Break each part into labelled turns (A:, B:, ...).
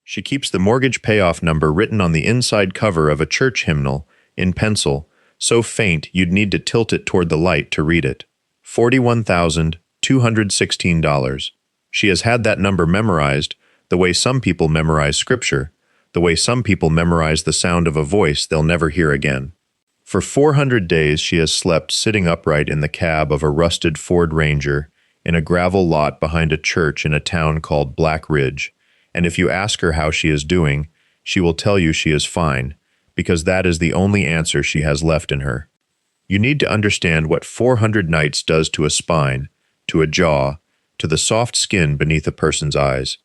A: She keeps the mortgage payoff number written on the inside cover of a church hymnal, in pencil, so faint you'd need to tilt it toward the light to read it. $41,216. She has had that number memorized, the way some people memorize scripture, the way some people memorize the sound of a voice they'll never hear again. For 400 days she has slept sitting upright in the cab of a rusted Ford Ranger in a gravel lot behind a church in a town called Black Ridge, and if you ask her how she is doing, she will tell you she is fine, because that is the only answer she has left in her. You need to understand what 400 nights does to a spine, to a jaw, to the soft skin beneath a person's eyes.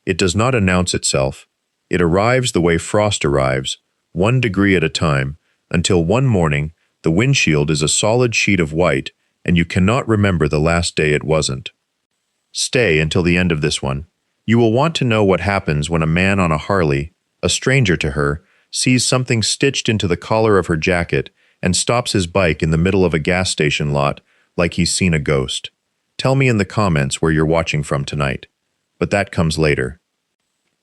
A: It does not announce itself. It arrives the way frost arrives, 1 degree at a time, until one morning the windshield is a solid sheet of white and you cannot remember the last day it wasn't. Stay until the end of this one. You will want to know what happens when a man on a Harley, a stranger to her, sees something stitched into the collar of her jacket and stops his bike in the middle of a gas station lot like he's seen a ghost. Tell me in the comments where you're watching from tonight. But that comes later.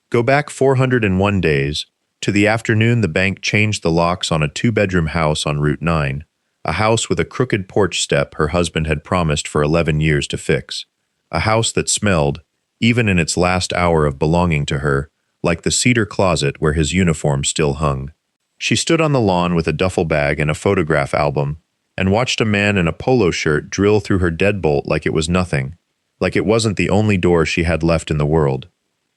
A: Go back 401 days. To the afternoon the bank changed the locks on a 2-bedroom house on Route 9, a house with a crooked porch step her husband had promised for 11 years to fix. A house that smelled, even in its last hour of belonging to her, like the cedar closet where his uniform still hung. She stood on the lawn with a duffel bag and a photograph album, and watched a man in a polo shirt drill through her deadbolt like it was nothing, like it wasn't the only door she had left in the world.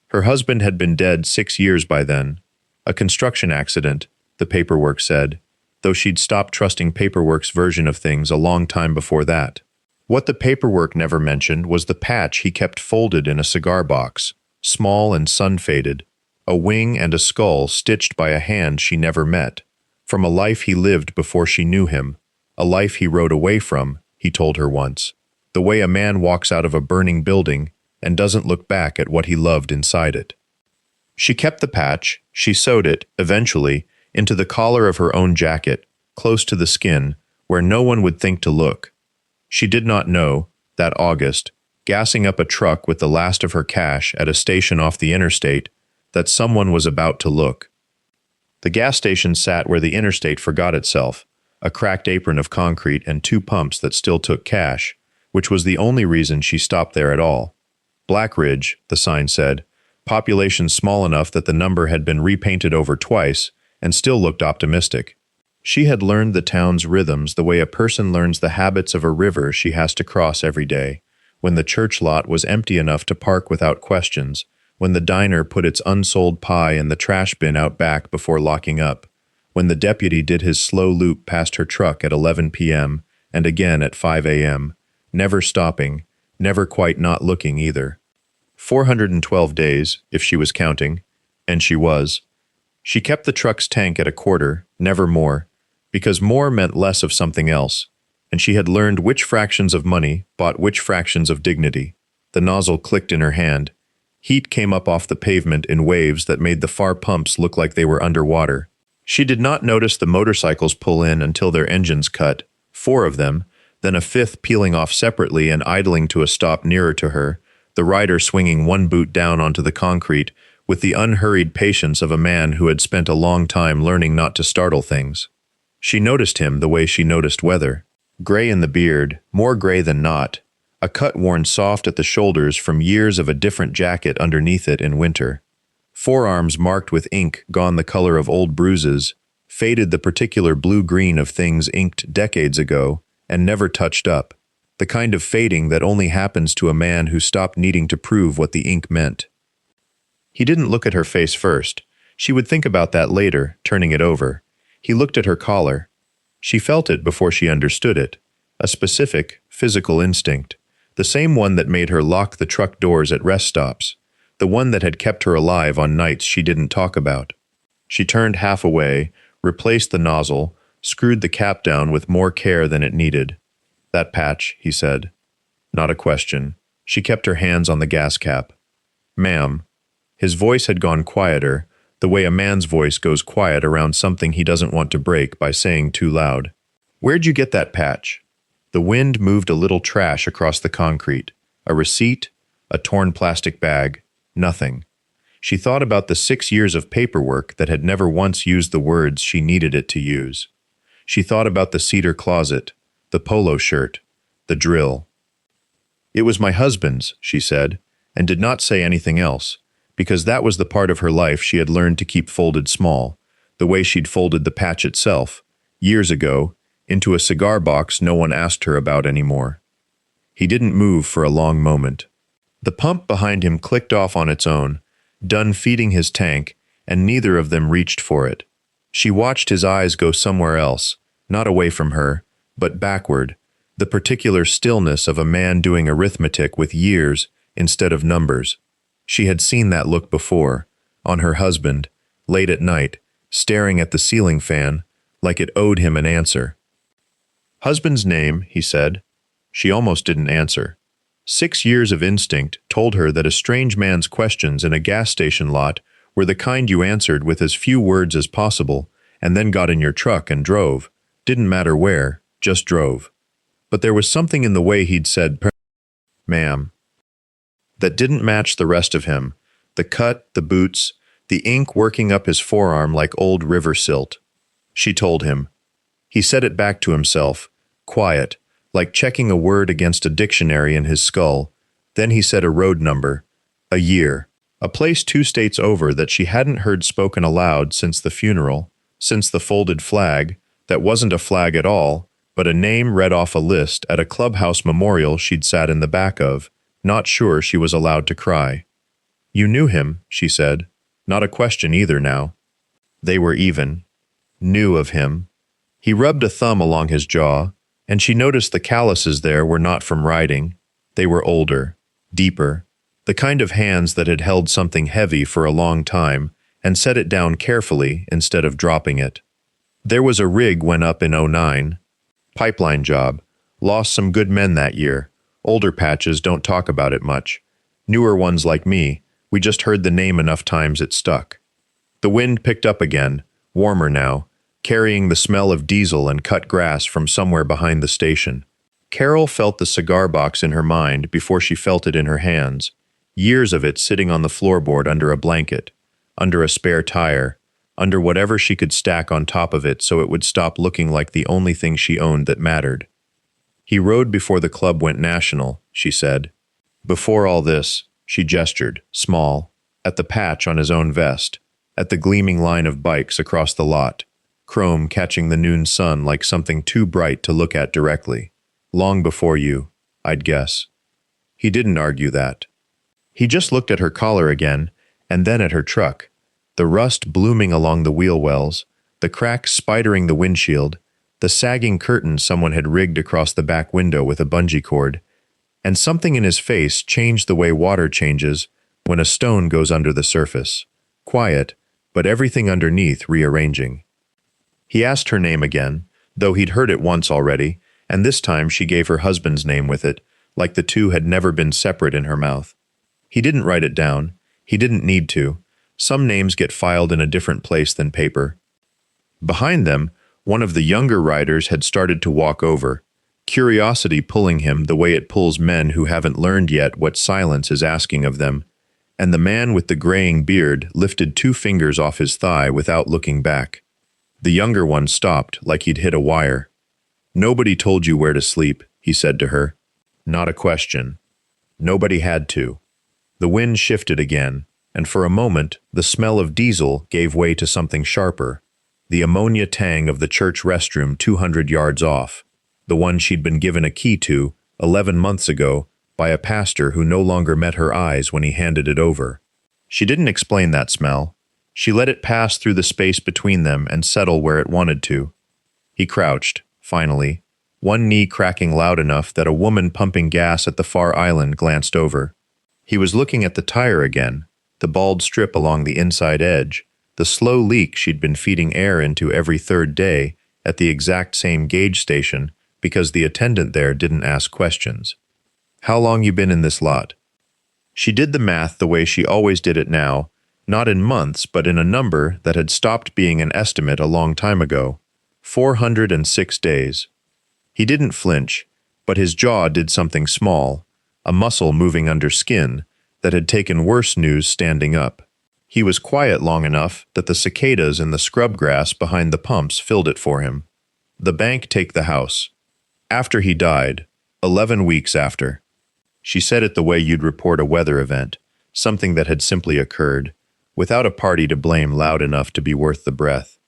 A: Her husband had been dead 6 years by then. A construction accident, the paperwork said, though she'd stopped trusting paperwork's version of things a long time before that. What the paperwork never mentioned was the patch he kept folded in a cigar box, small and sun-faded, a wing and a skull stitched by a hand she never met, from a life he lived before she knew him, a life he rode away from, he told her once, the way a man walks out of a burning building and doesn't look back at what he loved inside it. She kept the patch, she sewed it, eventually, into the collar of her own jacket, close to the skin, where no one would think to look. She did not know, that August, gassing up a truck with the last of her cash at a station off the interstate, that someone was about to look. The gas station sat where the interstate forgot itself, a cracked apron of concrete and 2 pumps that still took cash, which was the only reason she stopped there at all. Black Ridge, the sign said, population small enough that the number had been repainted over twice and still looked optimistic. She had learned the town's rhythms the way a person learns the habits of a river she has to cross every day, when the church lot was empty enough to park without questions, when the diner put its unsold pie in the trash bin out back before locking up, when the deputy did his slow loop past her truck at 11 p.m. and again at 5 a.m., never stopping, never quite not looking either. 412 days, if she was counting, and she was. She kept the truck's tank at a quarter, never more, because more meant less of something else, and she had learned which fractions of money bought which fractions of dignity. The nozzle clicked in her hand. Heat came up off the pavement in waves that made the far pumps look like they were underwater. She did not notice the motorcycles pull in until their engines cut, 4 of them, then a 5th peeling off separately and idling to a stop nearer to her, the rider swinging 1 boot down onto the concrete with the unhurried patience of a man who had spent a long time learning not to startle things. She noticed him the way she noticed weather. Gray in the beard, more gray than not, a cut worn soft at the shoulders from years of a different jacket underneath it in winter. Forearms marked with ink gone the color of old bruises, faded the particular blue-green of things inked decades ago and never touched up. The kind of fading that only happens to a man who stopped needing to prove what the ink meant. He didn't look at her face first. She would think about that later, turning it over. He looked at her collar. She felt it before she understood it. A specific, physical instinct. The same one that made her lock the truck doors at rest stops. The one that had kept her alive on nights she didn't talk about. She turned half away, replaced the nozzle, screwed the cap down with more care than it needed. That patch, he said. Not a question. She kept her hands on the gas cap. Ma'am. His voice had gone quieter, the way a man's voice goes quiet around something he doesn't want to break by saying too loud. Where'd you get that patch? The wind moved a little trash across the concrete. A receipt, a torn plastic bag, nothing. She thought about the 6 years of paperwork that had never once used the words she needed it to use. She thought about the cedar closet, the polo shirt, the drill. "It was my husband's," she said, and did not say anything else, because that was the part of her life she had learned to keep folded small, the way she'd folded the patch itself, years ago, into a cigar box no one asked her about anymore. He didn't move for a long moment. The pump behind him clicked off on its own, done feeding his tank, and neither of them reached for it. She watched his eyes go somewhere else, not away from her, but backward, the particular stillness of a man doing arithmetic with years instead of numbers. She had seen that look before, on her husband, late at night, staring at the ceiling fan, like it owed him an answer. "Husband's name," he said. She almost didn't answer. 6 years of instinct told her that a strange man's questions in a gas station lot were the kind you answered with as few words as possible, and then got in your truck and drove. Didn't matter where, just drove. But there was something in the way he'd said, "Ma'am," that didn't match the rest of him, the cut, the boots, the ink working up his forearm like old river silt. She told him. He said it back to himself, quiet, like checking a word against a dictionary in his skull. Then he said a road number, a year, a place 2 states over that she hadn't heard spoken aloud since the funeral, since the folded flag, that wasn't a flag at all, but a name read off a list at a clubhouse memorial she'd sat in the back of, not sure she was allowed to cry. "You knew him," she said. Not a question either now. They were even. Knew of him. He rubbed a thumb along his jaw, and she noticed the calluses there were not from riding. They were older, deeper, the kind of hands that had held something heavy for a long time and set it down carefully instead of dropping it. There was a rig went up in '09. Pipeline job. Lost some good men that year. Older patches don't talk about it much. Newer ones like me, we just heard the name enough times it stuck. The wind picked up again, warmer now, carrying the smell of diesel and cut grass from somewhere behind the station. Carol felt the cigar box in her mind before she felt it in her hands, years of it sitting on the floorboard under a blanket, under a spare tire, under whatever she could stack on top of it so it would stop looking like the only thing she owned that mattered. He rode before the club went national, she said. Before all this, she gestured, small, at the patch on his own vest, at the gleaming line of bikes across the lot, chrome catching the noon sun like something too bright to look at directly. Long before you, I'd guess. He didn't argue that. He just looked at her collar again, and then at her truck, the rust blooming along the wheel wells, the cracks spidering the windshield, the sagging curtain someone had rigged across the back window with a bungee cord, and something in his face changed the way water changes when a stone goes under the surface. Quiet, but everything underneath rearranging. He asked her name again, though he'd heard it once already, and this time she gave her husband's name with it, like the two had never been separate in her mouth. He didn't write it down. He didn't need to. Some names get filed in a different place than paper. Behind them, one of the younger riders had started to walk over, curiosity pulling him the way it pulls men who haven't learned yet what silence is asking of them, and the man with the graying beard lifted 2 fingers off his thigh without looking back. The younger one stopped like he'd hit a wire. "Nobody told you where to sleep," he said to her. Not a question. Nobody had to. The wind shifted again, and for a moment the smell of diesel gave way to something sharper, the ammonia tang of the church restroom 200 yards off, the one she'd been given a key to 11 months ago by a pastor who no longer met her eyes when he handed it over. She didn't explain that smell. She let it pass through the space between them and settle where it wanted to. He crouched, finally, one knee cracking loud enough that a woman pumping gas at the far island glanced over. He was looking at the tire again, the bald strip along the inside edge, the slow leak she'd been feeding air into every 3rd day at the exact same gauge station because the attendant there didn't ask questions. "How long you been in this lot?" She did the math the way she always did it now, not in months but in a number that had stopped being an estimate a long time ago. 406 days. He didn't flinch, but his jaw did something small, a muscle moving under skin that had taken worse news standing up. He was quiet long enough that the cicadas in the scrub grass behind the pumps filled it for him. The bank take the house. After he died, 11 weeks after. She said it the way you'd report a weather event, something that had simply occurred, without a party to blame loud enough to be worth the breath.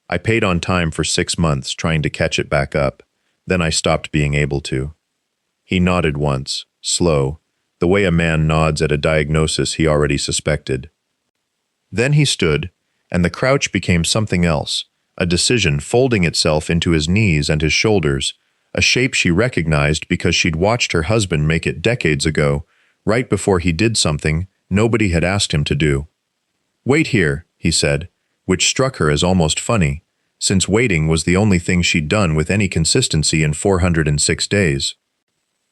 A: I paid on time for 6 months trying to catch it back up. Then I stopped being able to. He nodded once, slow, the way a man nods at a diagnosis he already suspected. Then he stood, and the crouch became something else, a decision folding itself into his knees and his shoulders, a shape she recognized because she'd watched her husband make it decades ago, right before he did something nobody had asked him to do. "Wait here," he said, which struck her as almost funny, since waiting was the only thing she'd done with any consistency in 406 days.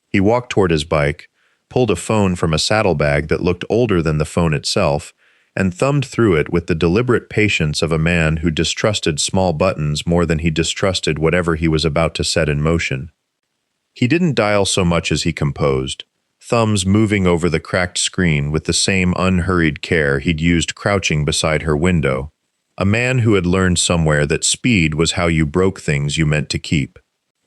A: He walked toward his bike, pulled a phone from a saddlebag that looked older than the phone itself, and thumbed through it with the deliberate patience of a man who distrusted small buttons more than he distrusted whatever he was about to set in motion. He didn't dial so much as he composed, thumbs moving over the cracked screen with the same unhurried care he'd used crouching beside her window, a man who had learned somewhere that speed was how you broke things you meant to keep.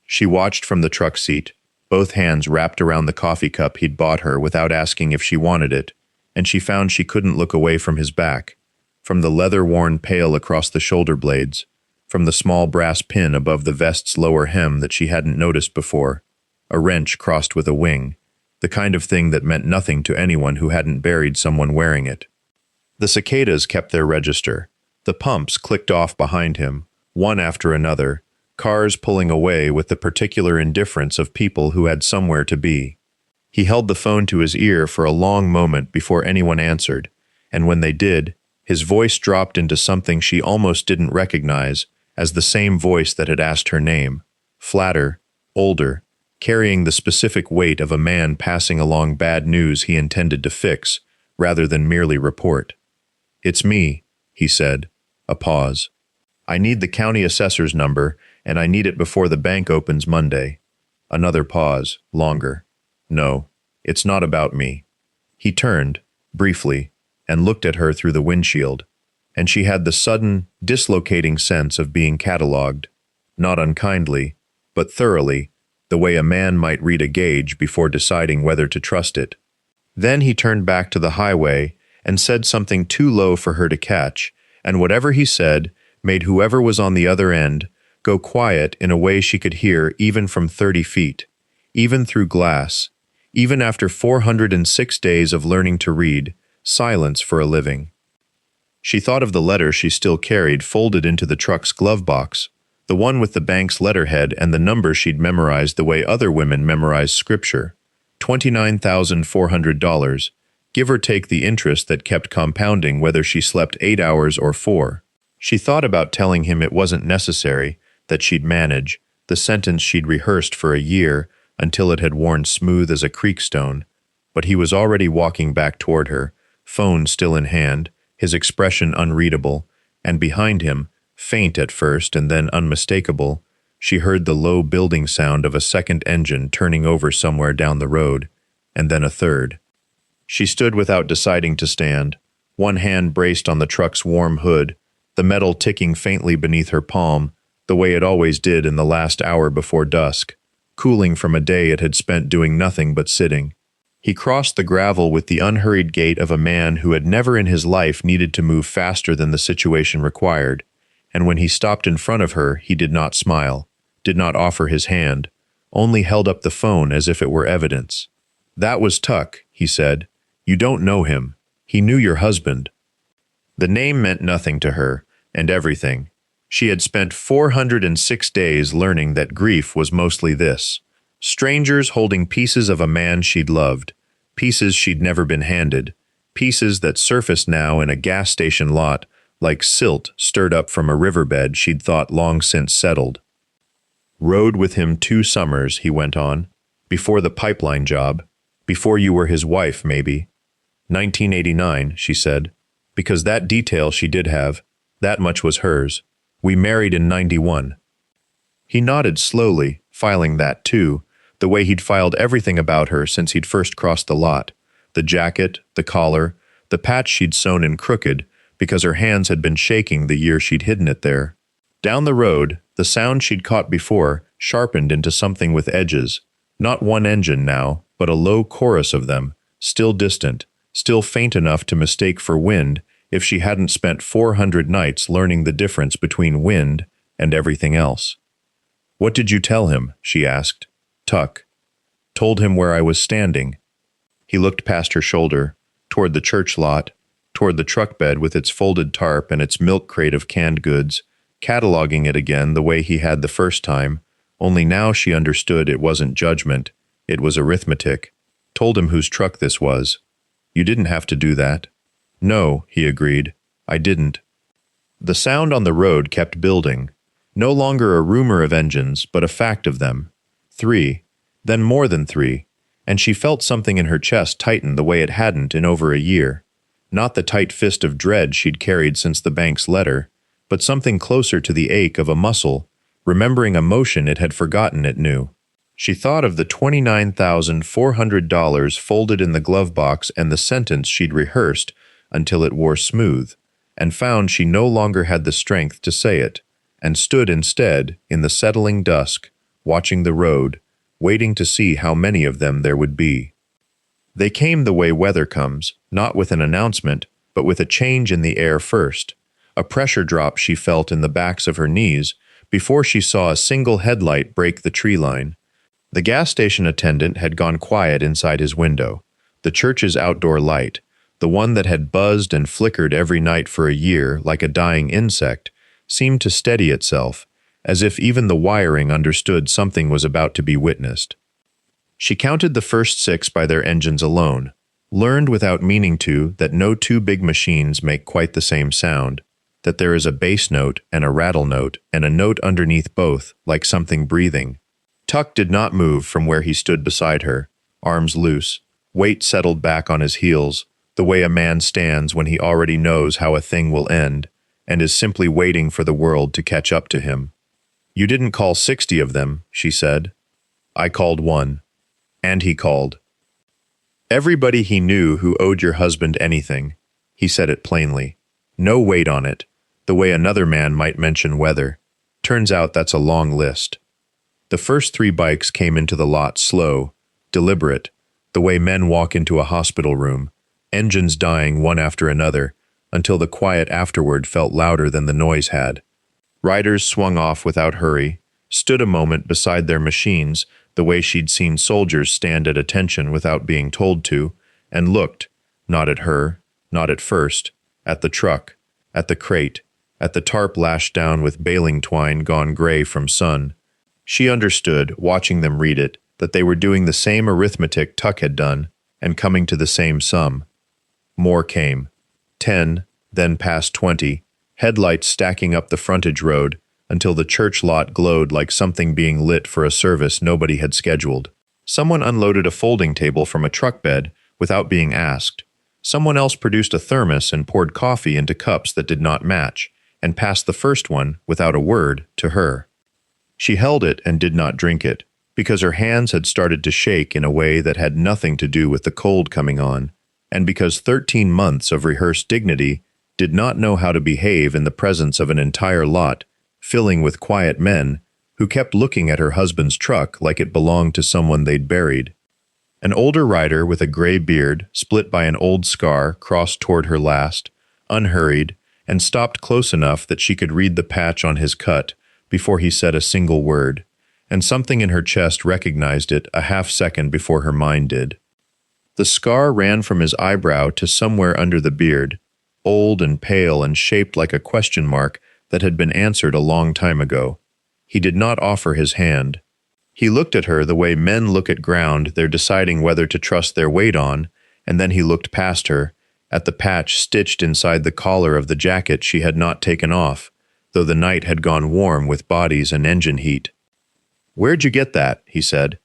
A: She watched from the truck seat, both hands wrapped around the coffee cup he'd bought her without asking if she wanted it, and she found she couldn't look away from his back, from the leather-worn pail across the shoulder blades, from the small brass pin above the vest's lower hem that she hadn't noticed before, a wrench crossed with a wing, the kind of thing that meant nothing to anyone who hadn't buried someone wearing it. The cicadas kept their register. The pumps clicked off behind him, one after another, cars pulling away with the particular indifference of people who had somewhere to be. He held the phone to his ear for a long moment before anyone answered, and when they did, his voice dropped into something she almost didn't recognize as the same voice that had asked her name, flatter, older, carrying the specific weight of a man passing along bad news he intended to fix, rather than merely report. "It's me," he said. A pause. "I need the county assessor's number, and I need it before the bank opens Monday." Another pause, longer. "No, it's not about me." He turned, briefly, and looked at her through the windshield, and she had the sudden, dislocating sense of being catalogued, not unkindly, but thoroughly, the way a man might read a gauge before deciding whether to trust it. Then he turned back to the highway and said something too low for her to catch, and whatever he said made whoever was on the other end go quiet in a way she could hear even from 30 feet, even through glass, even after 406 days of learning to read, silence for a living. She thought of the letter she still carried folded into the truck's glove box, the one with the bank's letterhead and the number she'd memorized the way other women memorize scripture, $29,400, give or take the interest that kept compounding whether she slept 8 hours or 4. She thought about telling him it wasn't necessary, that she'd manage, the sentence she'd rehearsed for a year until it had worn smooth as a creek stone, but he was already walking back toward her, phone still in hand, his expression unreadable, and behind him, faint at first and then unmistakable, she heard the low building sound of a second engine turning over somewhere down the road, and then a third. She stood without deciding to stand, one hand braced on the truck's warm hood, the metal ticking faintly beneath her palm, the way it always did in the last hour before dusk, cooling from a day it had spent doing nothing but sitting. He crossed the gravel with the unhurried gait of a man who had never in his life needed to move faster than the situation required, and when he stopped in front of her, he did not smile, did not offer his hand, only held up the phone as if it were evidence. "That was Tuck," he said. "You don't know him. He knew your husband." The name meant nothing to her, and everything. She had spent 406 days learning that grief was mostly this: strangers holding pieces of a man she'd loved, pieces she'd never been handed, pieces that surfaced now in a gas station lot like silt stirred up from a riverbed she'd thought long since settled. "Rode with him 2 summers," he went on, "before the pipeline job, before you were his wife, maybe." 1989, she said, because that detail she did have, that much was hers. "We married in 91. He nodded slowly, filing that too, the way he'd filed everything about her since he'd first crossed the lot, the jacket, the collar, the patch she'd sewn in crooked, because her hands had been shaking the year she'd hidden it there. Down the road, the sound she'd caught before sharpened into something with edges. Not one engine now, but a low chorus of them, still distant, still faint enough to mistake for wind if she hadn't spent 400 nights learning the difference between wind and everything else. "What did you tell him?" she asked. "Tuck." "Told him where I was standing." He looked past her shoulder, toward the church lot, toward the truck bed with its folded tarp and its milk crate of canned goods, cataloging it again the way he had the first time, only now she understood it wasn't judgment, it was arithmetic. Told him whose truck this was. "You didn't have to do that." "No," he agreed. "I didn't." The sound on the road kept building. No longer a rumor of engines, but a fact of them. 3, then more than 3, and she felt something in her chest tighten the way it hadn't in over a year. Not the tight fist of dread she'd carried since the bank's letter, but something closer to the ache of a muscle, remembering a motion it had forgotten it knew. She thought of the $29,400 folded in the glove box and the sentence she'd rehearsed until it wore smooth, and found she no longer had the strength to say it, and stood instead in the settling dusk, watching the road, waiting to see how many of them there would be. They came the way weather comes, not with an announcement, but with a change in the air first, a pressure drop she felt in the backs of her knees before she saw a single headlight break the tree line. The gas station attendant had gone quiet inside his window, the church's outdoor light, the one that had buzzed and flickered every night for a year like a dying insect, seemed to steady itself, as if even the wiring understood something was about to be witnessed. She counted the first 6 by their engines alone, learned without meaning to that no two big machines make quite the same sound, that there is a bass note and a rattle note and a note underneath both, like something breathing. Tuck did not move from where he stood beside her, arms loose, weight settled back on his heels, the way a man stands when he already knows how a thing will end, and is simply waiting for the world to catch up to him. "You didn't call 60 of them," she said. "I called 1. And he called. Everybody he knew who owed your husband anything. He said it plainly. No weight on it, the way another man might mention weather. Turns out that's a long list. The first 3 bikes came into the lot slow, deliberate, the way men walk into a hospital room, engines dying one after another, until the quiet afterward felt louder than the noise had. Riders swung off without hurry, stood a moment beside their machines, the way she'd seen soldiers stand at attention without being told to, and looked, not at her, not at first, at the truck, at the crate, at the tarp lashed down with baling twine gone gray from sun. She understood, watching them read it, that they were doing the same arithmetic Tuck had done, and coming to the same sum. More came. 10, then past 20, headlights stacking up the frontage road, until the church lot glowed like something being lit for a service nobody had scheduled. Someone unloaded a folding table from a truck bed without being asked. Someone else produced a thermos and poured coffee into cups that did not match, and passed the first one, without a word, to her. She held it and did not drink it, because her hands had started to shake in a way that had nothing to do with the cold coming on, and because 13 months of rehearsed dignity did not know how to behave in the presence of an entire lot filling with quiet men who kept looking at her husband's truck like it belonged to someone they'd buried. An older rider with a gray beard, split by an old scar, crossed toward her last, unhurried, and stopped close enough that she could read the patch on his cut before he said a single word, and something in her chest recognized it a half-second before her mind did. The scar ran from his eyebrow to somewhere under the beard, old and pale and shaped like a question mark that had been answered a long time ago. He did not offer his hand. He looked at her the way men look at ground they're deciding whether to trust their weight on, and then he looked past her, at the patch stitched inside the collar of the jacket she had not taken off, though the night had gone warm with bodies and engine heat. "Where'd you get that?" he said.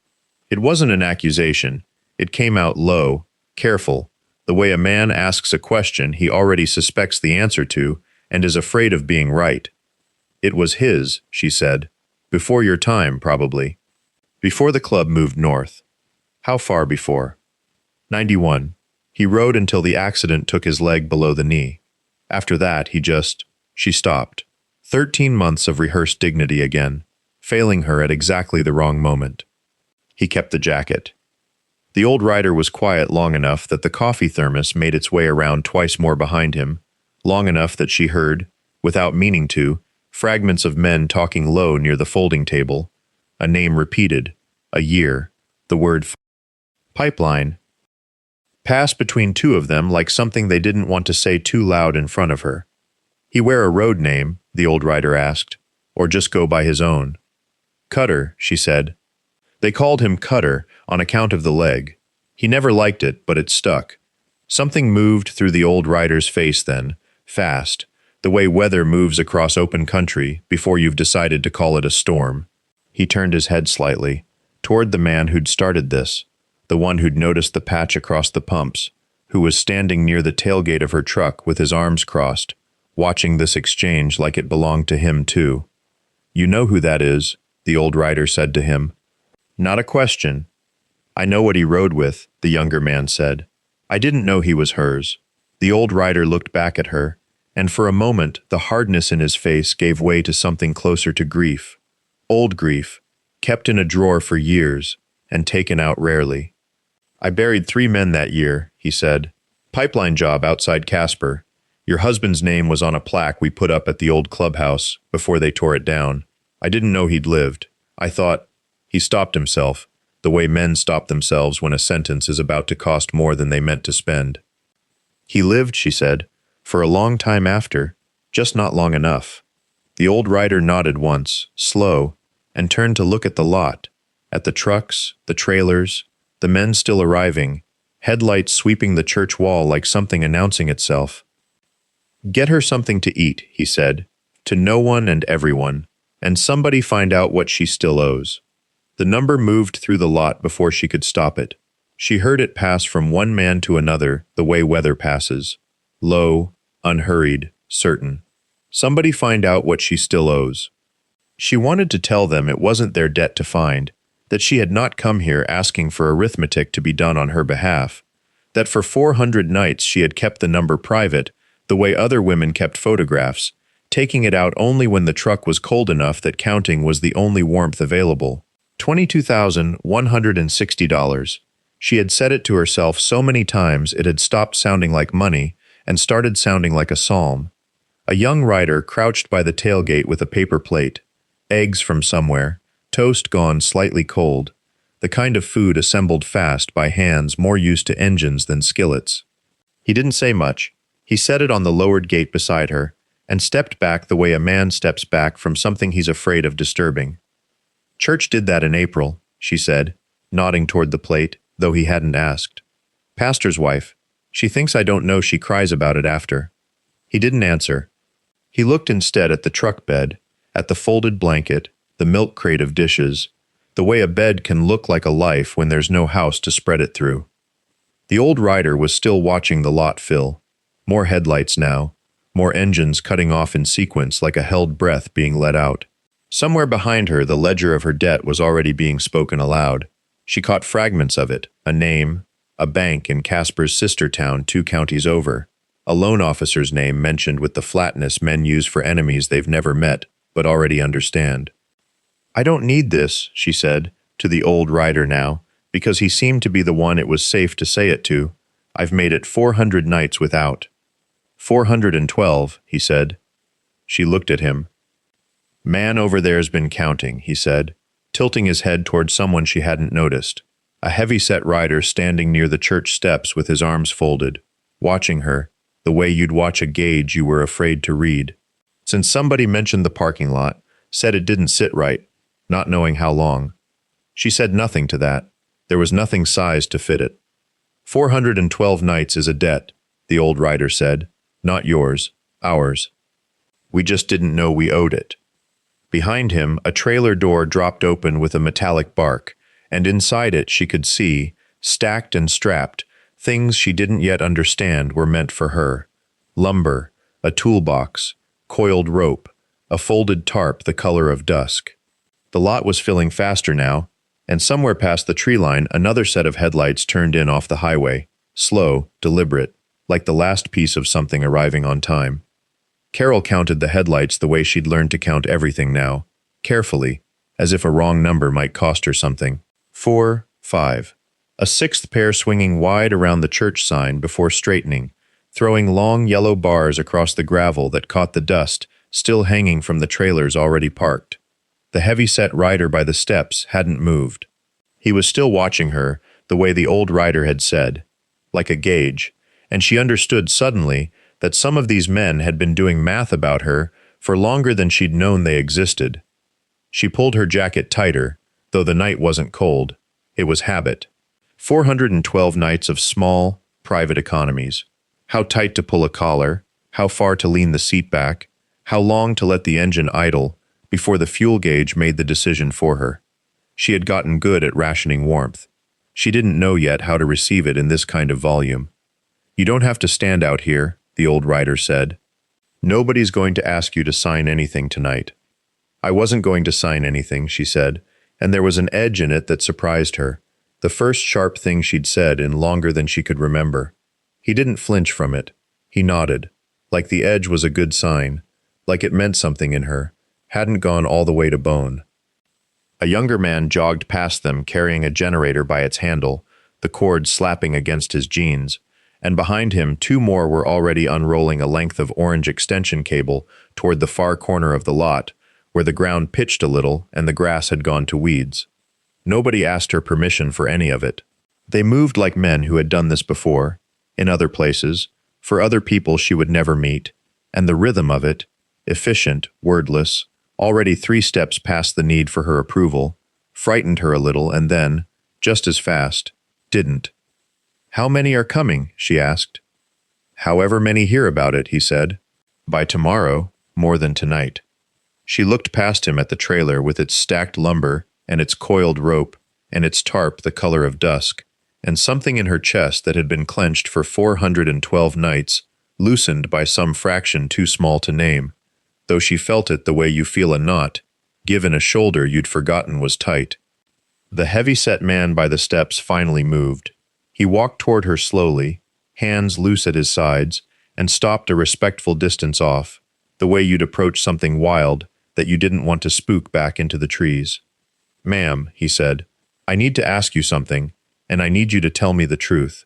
A: It wasn't an accusation. It came out low, careful, the way a man asks a question he already suspects the answer to and is afraid of being right. "It was his," she said. "Before your time, probably. Before the club moved north." "How far before?" 91. He rode until the accident took his leg below the knee. After that, she stopped. 13 months of rehearsed dignity again, failing her at exactly the wrong moment. He kept the jacket. The old rider was quiet long enough that the coffee thermos made its way around twice more behind him, long enough that she heard, without meaning to, fragments of men talking low near the folding table, a name repeated, a year, the word pipeline, passed between two of them like something they didn't want to say too loud in front of her. He wear a road name, the old rider asked, or just go by his own? Cutter, she said. They called him Cutter on account of the leg. He never liked it, but it stuck. Something moved through the old rider's face then, fast, the way weather moves across open country before you've decided to call it a storm. He turned his head slightly, toward the man who'd started this, the one who'd noticed the patch across the pumps, who was standing near the tailgate of her truck with his arms crossed, watching this exchange like it belonged to him too. You know who that is, the old rider said to him. Not a question. I know what he rode with, the younger man said. I didn't know he was hers. The old rider looked back at her, and for a moment the hardness in his face gave way to something closer to grief. Old grief, kept in a drawer for years, and taken out rarely. I buried 3 men that year, he said. Pipeline job outside Casper. Your husband's name was on a plaque we put up at the old clubhouse before they tore it down. I didn't know he'd lived. I thought. He stopped himself, the way men stop themselves when a sentence is about to cost more than they meant to spend. He lived, she said, for a long time after, just not long enough. The old rider nodded once, slow, and turned to look at the lot, at the trucks, the trailers, the men still arriving, headlights sweeping the church wall like something announcing itself. Get her something to eat, he said, to no one and everyone, and somebody find out what she still owes. The number moved through the lot before she could stop it. She heard it pass from one man to another the way weather passes. Low, unhurried, certain. Somebody find out what she still owes. She wanted to tell them it wasn't their debt to find, that she had not come here asking for arithmetic to be done on her behalf, that for 400 nights she had kept the number private, the way other women kept photographs, taking it out only when the truck was cold enough that counting was the only warmth available. $22,160. She had said it to herself so many times it had stopped sounding like money and started sounding like a psalm. A young rider crouched by the tailgate with a paper plate, eggs from somewhere, toast gone slightly cold, the kind of food assembled fast by hands more used to engines than skillets. He didn't say much. He set it on the lowered gate beside her and stepped back the way a man steps back from something he's afraid of disturbing. Church did that in April, she said, nodding toward the plate, though he hadn't asked. Pastor's wife. She thinks I don't know she cries about it after. He didn't answer. He looked instead at the truck bed, at the folded blanket, the milk crate of dishes, the way a bed can look like a life when there's no house to spread it through. The old rider was still watching the lot fill. More headlights now, more engines cutting off in sequence like a held breath being let out. Somewhere behind her, the ledger of her debt was already being spoken aloud. She caught fragments of it, a name, a bank in Casper's sister town 2 counties over, a loan officer's name mentioned with the flatness men use for enemies they've never met but already understand. I don't need this, she said, to the old rider now, because he seemed to be the one it was safe to say it to. I've made it 400 nights without. 412, he said. She looked at him. Man over there's been counting, he said, tilting his head toward someone she hadn't noticed. A heavy-set rider standing near the church steps with his arms folded, watching her, the way you'd watch a gauge you were afraid to read. Since somebody mentioned the parking lot, said it didn't sit right, not knowing how long. She said nothing to that. There was nothing sized to fit it. 412 nights is a debt, the old rider said. Not yours, ours. We just didn't know we owed it. Behind him, a trailer door dropped open with a metallic bark, and inside it she could see, stacked and strapped, things she didn't yet understand were meant for her. Lumber, a toolbox, coiled rope, a folded tarp the color of dusk. The lot was filling faster now, and somewhere past the tree line another set of headlights turned in off the highway, slow, deliberate. like the last piece of something arriving on time. Carol counted the headlights the way she'd learned to count everything now, carefully, as if a wrong number might cost her something. 4, 5. A sixth pair swinging wide around the church sign before straightening, throwing long yellow bars across the gravel that caught the dust still hanging from the trailers already parked. The heavy-set rider by the steps hadn't moved. He was still watching her, the way the old rider had said, like a gauge, and she understood suddenly that some of these men had been doing math about her for longer than she'd known they existed. She pulled her jacket tighter, though the night wasn't cold. It was habit. 412 nights of small, private economies. How tight to pull a collar, how far to lean the seat back, how long to let the engine idle before the fuel gauge made the decision for her. She had gotten good at rationing warmth. She didn't know yet how to receive it in this kind of volume. "You don't have to stand out here," the old rider said. "Nobody's going to ask you to sign anything tonight." "I wasn't going to sign anything," she said, and there was an edge in it that surprised her, the first sharp thing she'd said in longer than she could remember. He didn't flinch from it. He nodded, like the edge was a good sign, like it meant something in her, hadn't gone all the way to bone. A younger man jogged past them carrying a generator by its handle, the cord slapping against his jeans, and behind him 2 more were already unrolling a length of orange extension cable toward the far corner of the lot, where the ground pitched a little and the grass had gone to weeds. Nobody asked her permission for any of it. They moved like men who had done this before, in other places, for other people she would never meet, and the rhythm of it, efficient, wordless, already 3 steps past the need for her approval, frightened her a little and then, just as fast, didn't. "How many are coming?" she asked. "However many hear about it," he said. "By tomorrow, more than tonight." She looked past him at the trailer with its stacked lumber and its coiled rope and its tarp the color of dusk, and something in her chest that had been clenched for 412 nights loosened by some fraction too small to name, though she felt it the way you feel a knot, given a shoulder you'd forgotten was tight. The heavy-set man by the steps finally moved. He walked toward her slowly, hands loose at his sides, and stopped a respectful distance off, the way you'd approach something wild that you didn't want to spook back into the trees. "Ma'am," he said, "I need to ask you something, and I need you to tell me the truth."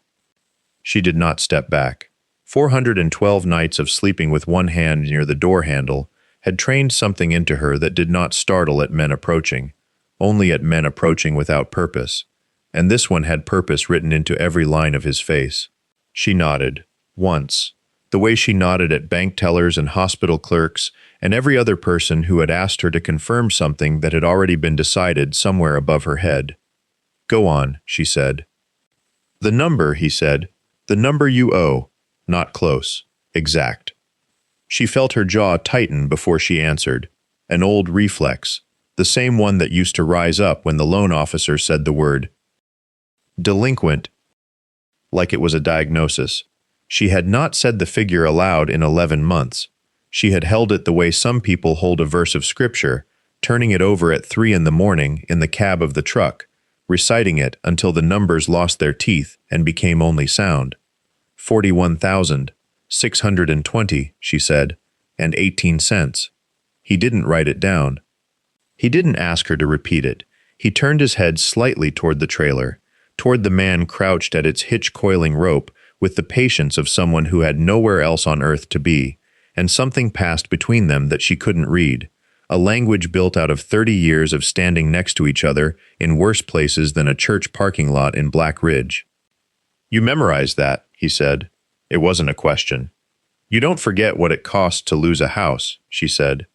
A: She did not step back. 412 nights of sleeping with one hand near the door handle had trained something into her that did not startle at men approaching, only at men approaching without purpose, and this one had purpose written into every line of his face. She nodded, once, the way she nodded at bank tellers and hospital clerks and every other person who had asked her to confirm something that had already been decided somewhere above her head. "Go on," she said. "The number," he said, "the number you owe. Not close. Exact." She felt her jaw tighten before she answered, an old reflex, the same one that used to rise up when the loan officer said the word delinquent, like it was a diagnosis. She had not said the figure aloud in 11 months. She had held it the way some people hold a verse of scripture, turning it over at 3 in the morning in the cab of the truck, reciting it until the numbers lost their teeth and became only sound. 41,620, she said, and 18 cents. He didn't write it down. He didn't ask her to repeat it. He turned his head slightly toward the trailer, toward the man crouched at its hitch-coiling rope with the patience of someone who had nowhere else on earth to be, and something passed between them that she couldn't read, a language built out of 30 years of standing next to each other in worse places than a church parking lot in Black Ridge. "You memorized that," he said. It wasn't a question. "You don't forget what it cost to lose a house," she said.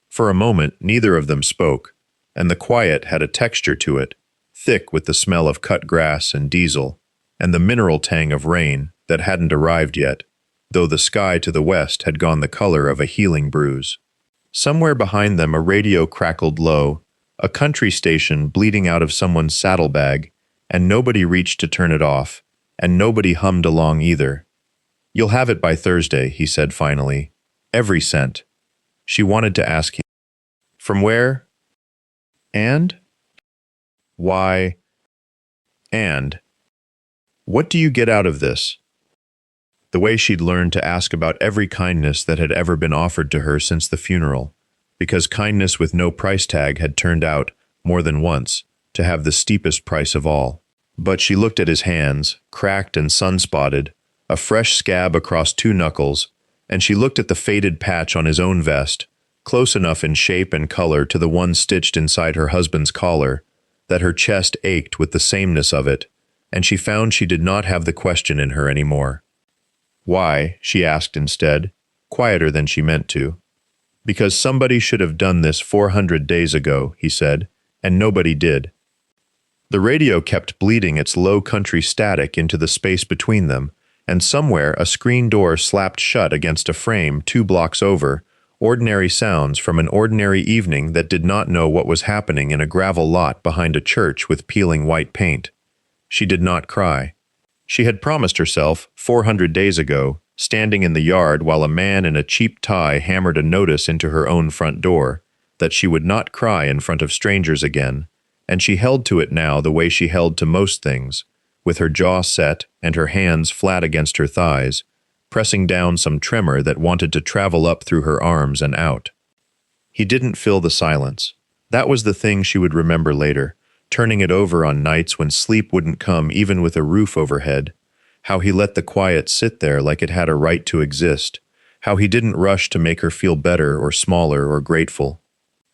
A: For a moment, neither of them spoke, and the quiet had a texture to it, thick with the smell of cut grass and diesel, and the mineral tang of rain that hadn't arrived yet, though the sky to the west had gone the color of a healing bruise. Somewhere behind them a radio crackled low, a country station bleeding out of someone's saddlebag, and nobody reached to turn it off, and nobody hummed along either. "You'll have it by Thursday," he said finally. "Every cent." She wanted to ask him, "From where?" "And?" "Why?" "And?" "What do you get out of this?" The way she'd learned to ask about every kindness that had ever been offered to her since the funeral, because kindness with no price tag had turned out, more than once, to have the steepest price of all. But she looked at his hands, cracked and sun-spotted, a fresh scab across 2 knuckles, and she looked at the faded patch on his own vest, close enough in shape and color to the one stitched inside her husband's collar, that her chest ached with the sameness of it, and she found she did not have the question in her anymore. Why, she asked instead, quieter than she meant to. Because somebody should have done this 400 days ago, he said, and nobody did. The radio kept bleeding its low country static into the space between them, and somewhere a screen door slapped shut against a frame 2 blocks over, ordinary sounds from an ordinary evening that did not know what was happening in a gravel lot behind a church with peeling white paint. She did not cry. She had promised herself, 400 days ago, standing in the yard while a man in a cheap tie hammered a notice into her own front door, that she would not cry in front of strangers again, and she held to it now the way she held to most things, with her jaw set and her hands flat against her thighs, pressing down some tremor that wanted to travel up through her arms and out. He didn't fill the silence. That was the thing she would remember later, turning it over on nights when sleep wouldn't come even with a roof overhead, how he let the quiet sit there like it had a right to exist, how he didn't rush to make her feel better or smaller or grateful.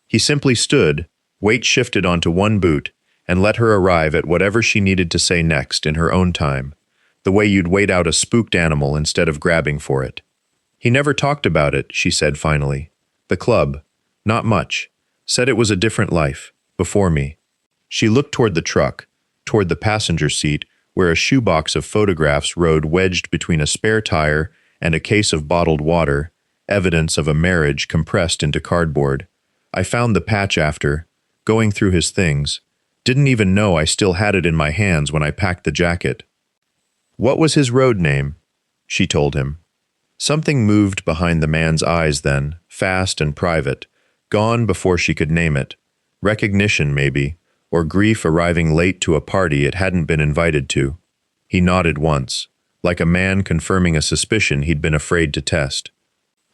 A: He simply stood, weight shifted onto one boot, and let her arrive at whatever she needed to say next in her own time, the way you'd wait out a spooked animal instead of grabbing for it. He never talked about it, she said finally. The club. Not much. Said it was a different life, before me. She looked toward the truck, toward the passenger seat, where a shoebox of photographs rode wedged between a spare tire and a case of bottled water, evidence of a marriage compressed into cardboard. I found the patch after, going through his things. Didn't even know I still had it in my hands when I packed the jacket. What was his road name? She told him. Something moved behind the man's eyes then, fast and private, gone before she could name it. Recognition, maybe, or grief arriving late to a party it hadn't been invited to. He nodded once, like a man confirming a suspicion he'd been afraid to test.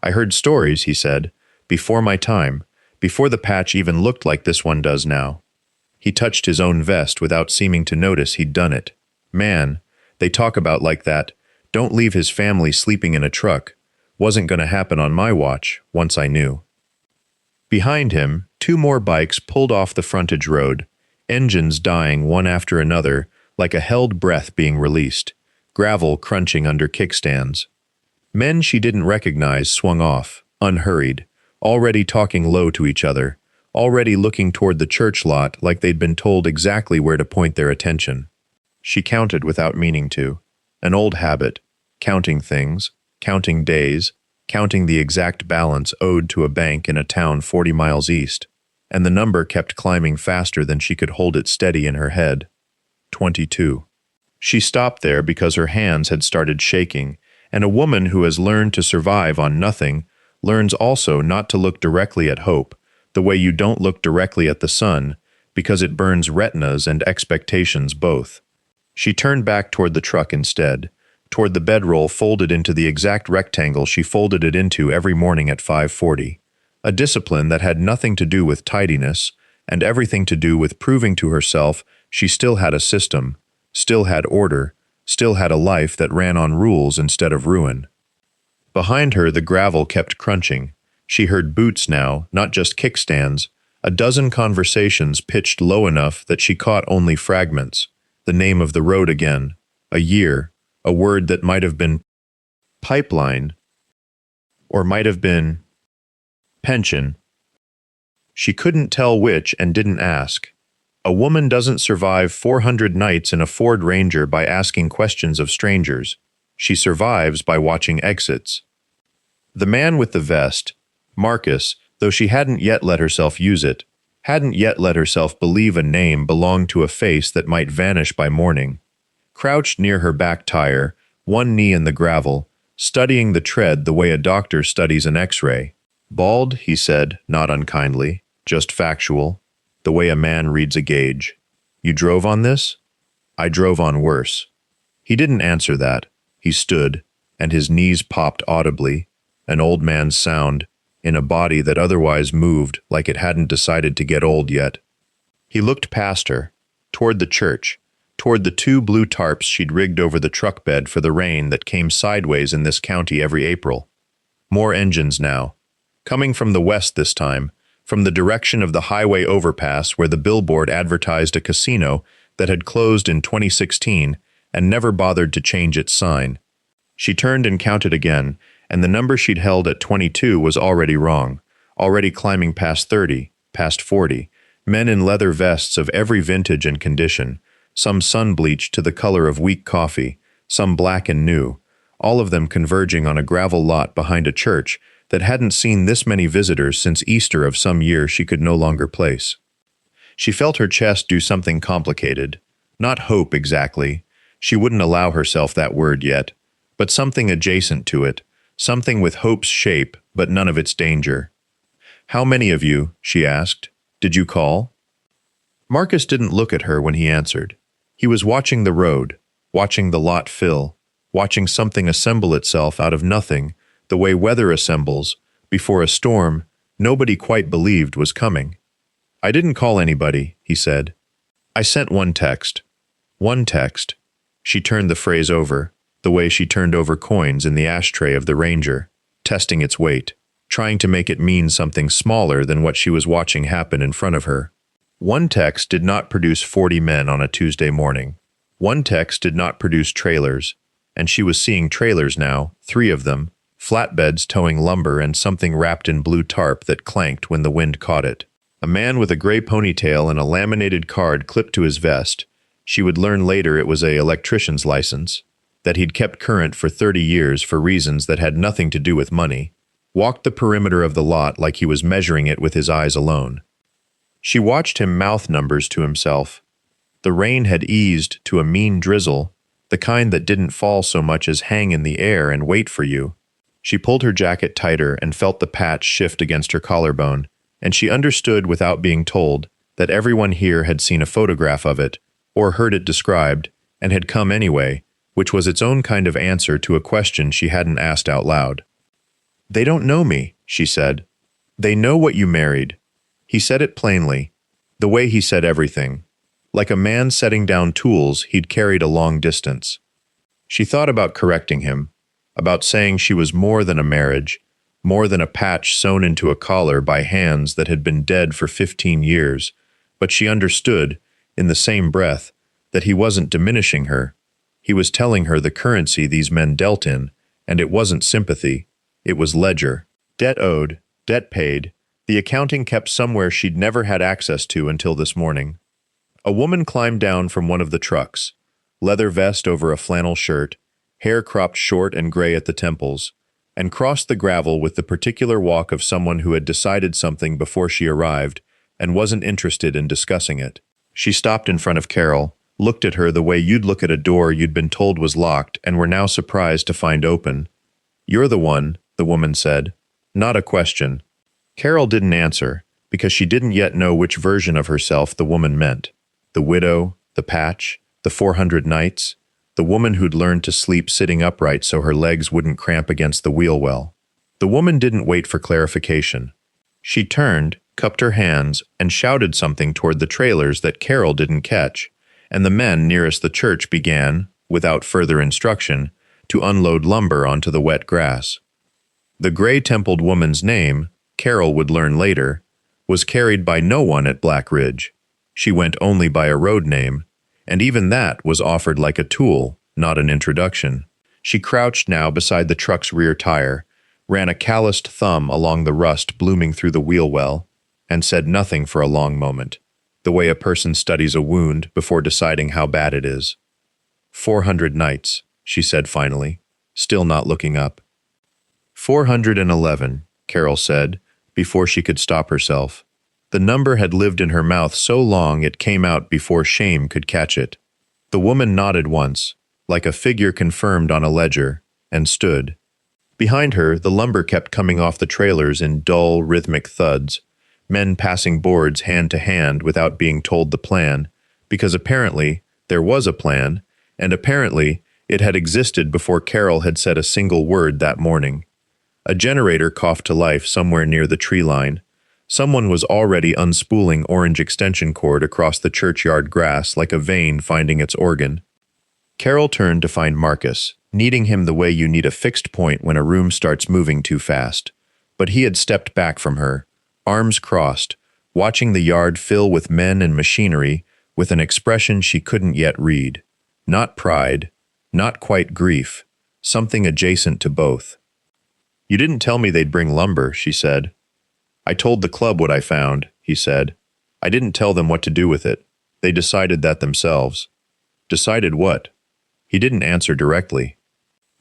A: I heard stories, he said, before my time, before the patch even looked like this one does now. He touched his own vest without seeming to notice he'd done it. Man, they talk about like that. Don't leave his family sleeping in a truck. Wasn't gonna happen on my watch, once I knew. Behind him, 2 more bikes pulled off the frontage road, engines dying one after another, like a held breath being released, gravel crunching under kickstands. Men she didn't recognize swung off, unhurried, already talking low to each other, already looking toward the church lot like they'd been told exactly where to point their attention. She counted without meaning to. An old habit, counting things, counting days, counting the exact balance owed to a bank in a town 40 miles east, and the number kept climbing faster than she could hold it steady in her head. 22. She stopped there because her hands had started shaking, and a woman who has learned to survive on nothing learns also not to look directly at hope, the way you don't look directly at the sun, because it burns retinas and expectations both. She turned back toward the truck instead, toward the bedroll folded into the exact rectangle she folded it into every morning at 5:40, a discipline that had nothing to do with tidiness and everything to do with proving to herself she still had a system, still had order, still had a life that ran on rules instead of ruin. Behind her the gravel kept crunching. She heard boots now, not just kickstands, a dozen conversations pitched low enough that she caught only fragments. The name of the road again, a year, a word that might have been pipeline, or might have been pension. She couldn't tell which and didn't ask. A woman doesn't survive 400 nights in a Ford Ranger by asking questions of strangers. She survives by watching exits. The man with the vest, Marcus, though she hadn't yet let herself use it, hadn't yet let herself believe a name belonged to a face that might vanish by morning, crouched near her back tire, one knee in the gravel, studying the tread the way a doctor studies an X-ray. Bald, he said, not unkindly, just factual, the way a man reads a gauge. You drove on this? I drove on worse. He didn't answer that. He stood, and his knees popped audibly, an old man's sound, in a body that otherwise moved like it hadn't decided to get old yet. He looked past her, toward the church, toward the 2 blue tarps she'd rigged over the truck bed for the rain that came sideways in this county every April. More engines now. Coming from the west this time, from the direction of the highway overpass where the billboard advertised a casino that had closed in 2016 and never bothered to change its sign. She turned and counted again, and the number she'd held at 22 was already wrong, already climbing past 30, past 40, men in leather vests of every vintage and condition, some sun-bleached to the color of weak coffee, some black and new, all of them converging on a gravel lot behind a church that hadn't seen this many visitors since Easter of some year she could no longer place. She felt her chest do something complicated, not hope exactly, she wouldn't allow herself that word yet, but something adjacent to it, something with hope's shape but none of its danger. "How many of you," she asked, "did you call?" Marcus didn't look at her when he answered. He was watching the road, watching the lot fill, watching something assemble itself out of nothing, the way weather assembles, before a storm nobody quite believed was coming. "I didn't call anybody," he said. "I sent one text." One text. She turned the phrase over, the way she turned over coins in the ashtray of the Ranger, testing its weight, trying to make it mean something smaller than what she was watching happen in front of her. One text did not produce 40 men on a Tuesday morning. One text did not produce trailers, and she was seeing trailers now, 3 of them, flatbeds towing lumber and something wrapped in blue tarp that clanked when the wind caught it. A man with a gray ponytail and a laminated card clipped to his vest. She would learn later it was an electrician's license, that he'd kept current for 30 years for reasons that had nothing to do with money, walked the perimeter of the lot like he was measuring it with his eyes alone. She watched him mouth numbers to himself. The rain had eased to a mean drizzle, the kind that didn't fall so much as hang in the air and wait for you. She pulled her jacket tighter and felt the patch shift against her collarbone, and she understood without being told that everyone here had seen a photograph of it, or heard it described, and had come anyway, which was its own kind of answer to a question she hadn't asked out loud. "They don't know me," she said. "They know what you married." He said it plainly, the way he said everything, like a man setting down tools he'd carried a long distance. She thought about correcting him, about saying she was more than a marriage, more than a patch sewn into a collar by hands that had been dead for 15 years, but she understood, in the same breath, that he wasn't diminishing her. He was telling her the currency these men dealt in, and it wasn't sympathy, it was ledger. Debt owed, debt paid, the accounting kept somewhere she'd never had access to until this morning. A woman climbed down from one of the trucks, leather vest over a flannel shirt, hair cropped short and gray at the temples, and crossed the gravel with the particular walk of someone who had decided something before she arrived and wasn't interested in discussing it. She stopped in front of Carol, looked at her the way you'd look at a door you'd been told was locked and were now surprised to find open. "You're the one," the woman said. Not a question. Carol didn't answer, because she didn't yet know which version of herself the woman meant. The widow, the patch, the 400 nights, the woman who'd learned to sleep sitting upright so her legs wouldn't cramp against the wheel well. The woman didn't wait for clarification. She turned, cupped her hands, and shouted something toward the trailers that Carol didn't catch, and the men nearest the church began, without further instruction, to unload lumber onto the wet grass. The gray-templed woman's name, Carol would learn later, was carried by no one at Black Ridge. She went only by a road name, and even that was offered like a tool, not an introduction. She crouched now beside the truck's rear tire, ran a calloused thumb along the rust blooming through the wheel well, and said nothing for a long moment, the way a person studies a wound before deciding how bad it is. 400 nights, she said finally, still not looking up. 411, Carol said, before she could stop herself. The number had lived in her mouth so long it came out before shame could catch it. The woman nodded once, like a figure confirmed on a ledger, and stood. Behind her, the lumber kept coming off the trailers in dull, rhythmic thuds, men passing boards hand to hand without being told the plan, because apparently there was a plan, and apparently It had existed before Carol had said a single word that morning. A generator coughed to life somewhere near the tree line. Someone was already unspooling orange extension cord across the churchyard grass like a vein finding its organ. Carol turned to find Marcus, kneading him the way you need a fixed point when a room starts moving too fast. But he had stepped back from her, arms crossed, watching the yard fill with men and machinery with an expression she couldn't yet read. Not pride, not quite grief, something adjacent to both. "You didn't tell me they'd bring lumber," she said. "I told the club what I found," he said. "I didn't tell them what to do with it. They decided that themselves." "Decided what?" He didn't answer directly.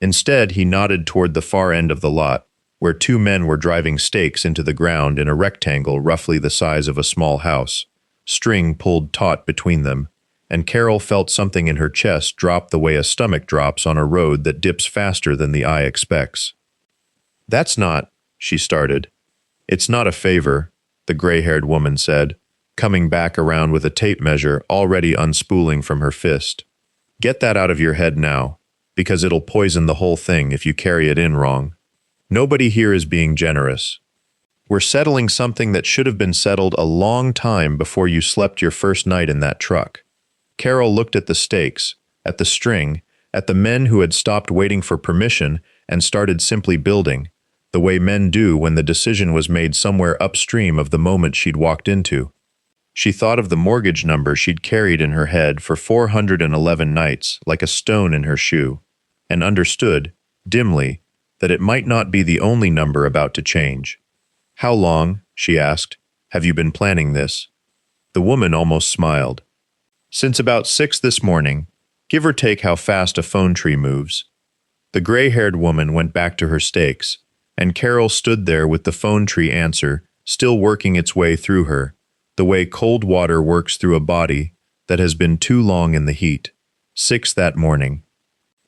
A: Instead, he nodded toward the far end of the lot, where two men were driving stakes into the ground in a rectangle roughly the size of a small house, string pulled taut between them, and Carol felt something in her chest drop the way a stomach drops on a road that dips faster than the eye expects. "That's not," she started. "It's not a favor," the gray-haired woman said, coming back around with a tape measure already unspooling from her fist. "Get that out of your head now, because it'll poison the whole thing if you carry it in wrong. Nobody here is being generous. We're settling something that should have been settled a long time before you slept your first night in that truck." Carol looked at the stakes, at the string, at the men who had stopped waiting for permission and started simply building, the way men do when the decision was made somewhere upstream of the moment she'd walked into. She thought of the mortgage number she'd carried in her head for 411 nights like a stone in her shoe, and understood, dimly, that it might not be the only number about to change. "How long," she asked, "have you been planning this?" The woman almost smiled. "Since about 6 this morning, give or take how fast a phone tree moves." The gray-haired woman went back to her stakes, and Carol stood there with the phone tree answer still working its way through her, the way cold water works through a body that has been too long in the heat. 6 that morning.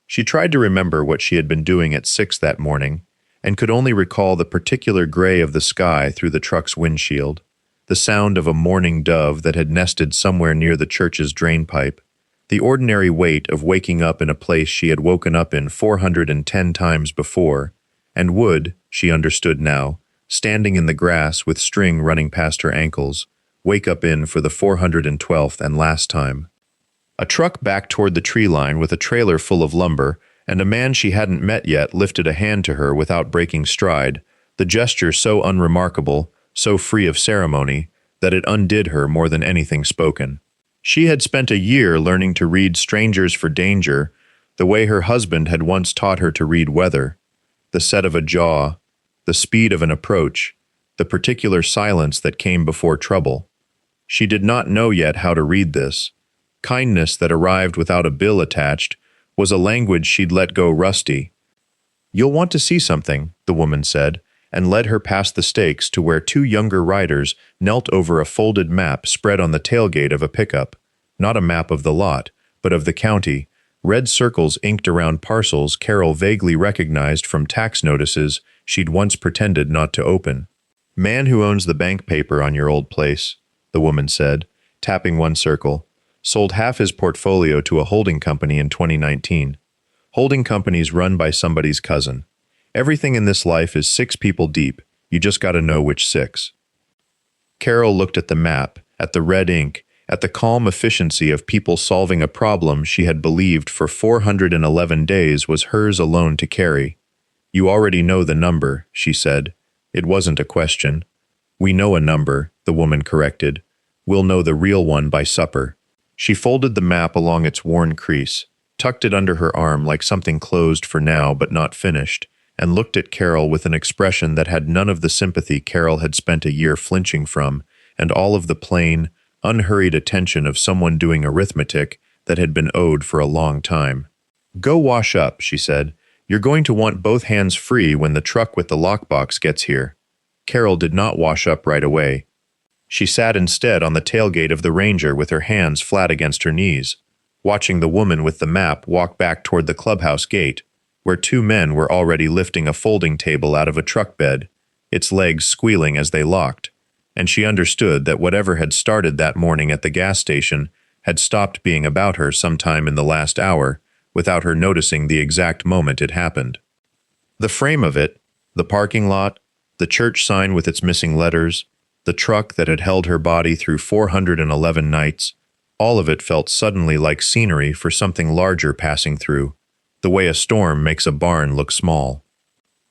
A: She tried to remember what she had been doing at 6 that morning, and could only recall the particular gray of the sky through the truck's windshield, the sound of a mourning dove that had nested somewhere near the church's drainpipe, the ordinary weight of waking up in a place she had woken up in 410 times before, and would, she understood now, standing in the grass with string running past her ankles, wake up in for the 412th and last time. A truck backed toward the tree line with a trailer full of lumber, and a man she hadn't met yet lifted a hand to her without breaking stride, the gesture so unremarkable, so free of ceremony, that it undid her more than anything spoken. She had spent a year learning to read strangers for danger, the way her husband had once taught her to read weather, the set of a jaw, the speed of an approach, the particular silence that came before trouble. She did not know yet how to read this. Kindness that arrived without a bill attached was a language she'd let go rusty. "You'll want to see something," the woman said, and led her past the stakes to where two younger riders knelt over a folded map spread on the tailgate of a pickup. Not a map of the lot, but of the county, red circles inked around parcels Carol vaguely recognized from tax notices she'd once pretended not to open. "Man who owns the bank paper on your old place," the woman said, tapping one circle, sold half his portfolio to a holding company in 2019. Holding companies run by somebody's cousin. Everything in this life is 6 people deep. You just gotta know which 6. Carol looked at the map, at the red ink, at the calm efficiency of people solving a problem she had believed for 411 days was hers alone to carry. "You already know the number," she said. It wasn't a question. "We know a number," the woman corrected. "We'll know the real one by supper." She folded the map along its worn crease, tucked it under her arm like something closed for now but not finished, and looked at Carol with an expression that had none of the sympathy Carol had spent a year flinching from, and all of the plain, unhurried attention of someone doing arithmetic that had been owed for a long time. "Go wash up," she said. "You're going to want both hands free when the truck with the lockbox gets here." Carol did not wash up right away. She sat instead on the tailgate of the Ranger with her hands flat against her knees, watching the woman with the map walk back toward the clubhouse gate, where 2 men were already lifting a folding table out of a truck bed, its legs squealing as they locked, and she understood that whatever had started that morning at the gas station had stopped being about her sometime in the last hour, without her noticing the exact moment it happened. The frame of it, the parking lot, the church sign with its missing letters, the truck that had held her body through 411 nights, all of it felt suddenly like scenery for something larger passing through, the way a storm makes a barn look small.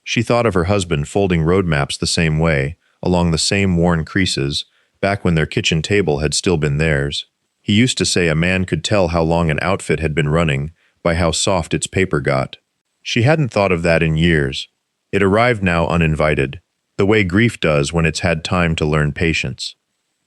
A: She thought of her husband folding road maps the same way, along the same worn creases, back when their kitchen table had still been theirs. He used to say a man could tell how long an outfit had been running by how soft its paper got. She hadn't thought of that in years. It arrived now uninvited, the way grief does when it's had time to learn patience.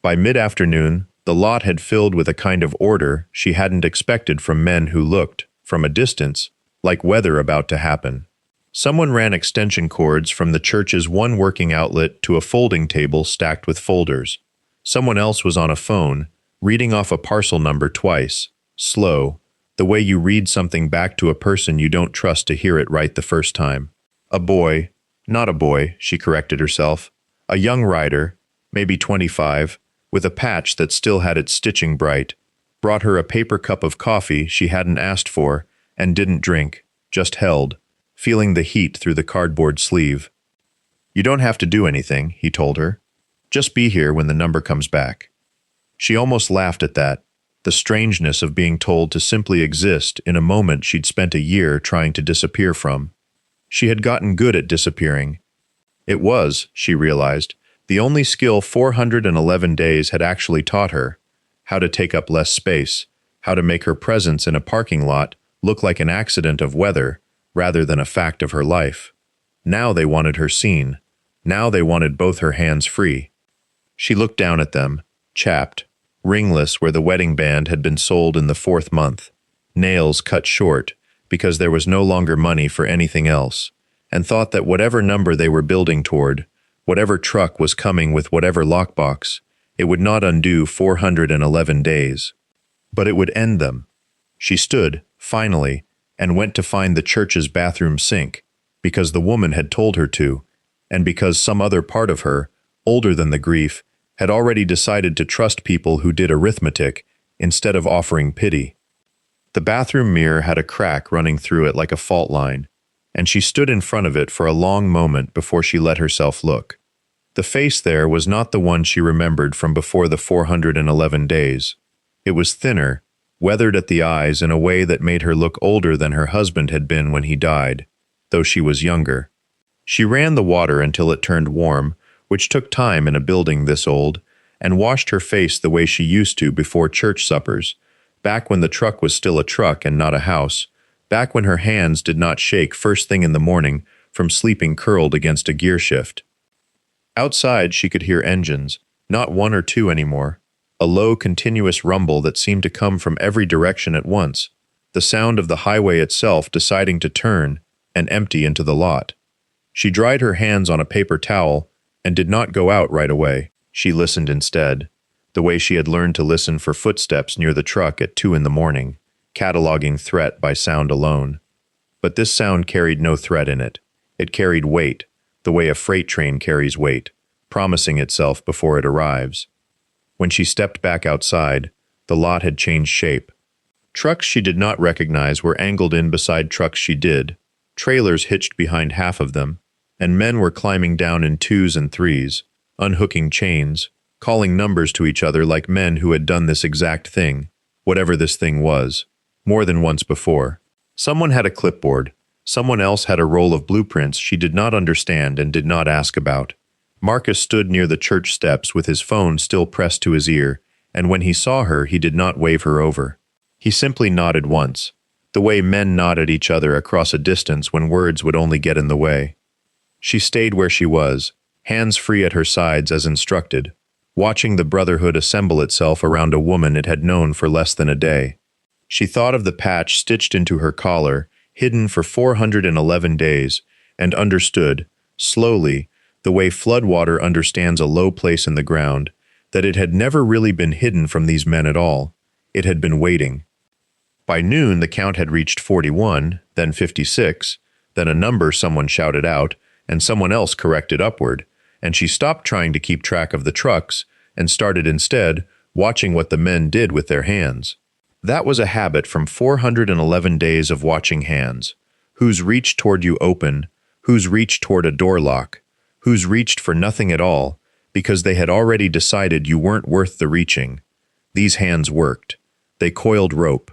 A: By mid-afternoon, the lot had filled with a kind of order she hadn't expected from men who looked, from a distance, like weather about to happen. Someone ran extension cords from the church's one working outlet to a folding table stacked with folders. Someone else was on a phone, reading off a parcel number twice, slow, the way you read something back to a person you don't trust to hear it right the first time. A boy, not a boy, she corrected herself, a young rider, maybe 25, with a patch that still had its stitching bright, brought her a paper cup of coffee she hadn't asked for and didn't drink, just held, feeling the heat through the cardboard sleeve. "You don't have to do anything," he told her. "Just be here when the number comes back." She almost laughed at that, the strangeness of being told to simply exist in a moment she'd spent a year trying to disappear from. She had gotten good at disappearing. It was, she realized, the only skill 411 days had actually taught her: how to take up less space, how to make her presence in a parking lot look like an accident of weather rather than a fact of her life. Now they wanted her seen. Now they wanted both her hands free. She looked down at them, chapped, ringless where the wedding band had been sold in the 4th month, nails cut short because there was no longer money for anything else, and thought that whatever number they were building toward, whatever truck was coming with whatever lockbox, it would not undo 411 days. But it would end them. She stood, finally, and went to find the church's bathroom sink, because the woman had told her to, and because some other part of her, older than the grief, had already decided to trust people who did arithmetic instead of offering pity. The bathroom mirror had a crack running through it like a fault line, and she stood in front of it for a long moment before she let herself look. The face there was not the one she remembered from before the 411 days. It was thinner, weathered at the eyes in a way that made her look older than her husband had been when he died, though she was younger. She ran the water until it turned warm, which took time in a building this old, and washed her face the way she used to before church suppers, back when the truck was still a truck and not a house, back when her hands did not shake first thing in the morning from sleeping curled against a gear shift. Outside she could hear engines, not one or two anymore, a low continuous rumble that seemed to come from every direction at once, the sound of the highway itself deciding to turn and empty into the lot. She dried her hands on a paper towel and did not go out right away. She listened instead, the way she had learned to listen for footsteps near the truck at 2 in the morning, cataloging threat by sound alone. But this sound carried no threat in it. It carried weight, the way a freight train carries weight, promising itself before it arrives. When she stepped back outside, the lot had changed shape. Trucks she did not recognize were angled in beside trucks she did, trailers hitched behind half of them, and men were climbing down in 2s and 3s, unhooking chains, calling numbers to each other like men who had done this exact thing, whatever this thing was, more than once before. Someone had a clipboard. Someone else had a roll of blueprints she did not understand and did not ask about. Marcus stood near the church steps with his phone still pressed to his ear, and when he saw her, he did not wave her over. He simply nodded once, the way men nod at each other across a distance when words would only get in the way. She stayed where she was, hands free at her sides as instructed, watching the brotherhood assemble itself around a woman it had known for less than a day. She thought of the patch stitched into her collar, hidden for 411 days, and understood, slowly, the way floodwater understands a low place in the ground, that it had never really been hidden from these men at all. It had been waiting. By noon, the count had reached 41, then 56, then a number someone shouted out, and someone else corrected upward, and she stopped trying to keep track of the trucks and started instead watching what the men did with their hands. That was a habit from 411 days of watching hands. Whose reached toward you open, whose reached toward a door lock, whose reached for nothing at all, because they had already decided you weren't worth the reaching. These hands worked. They coiled rope.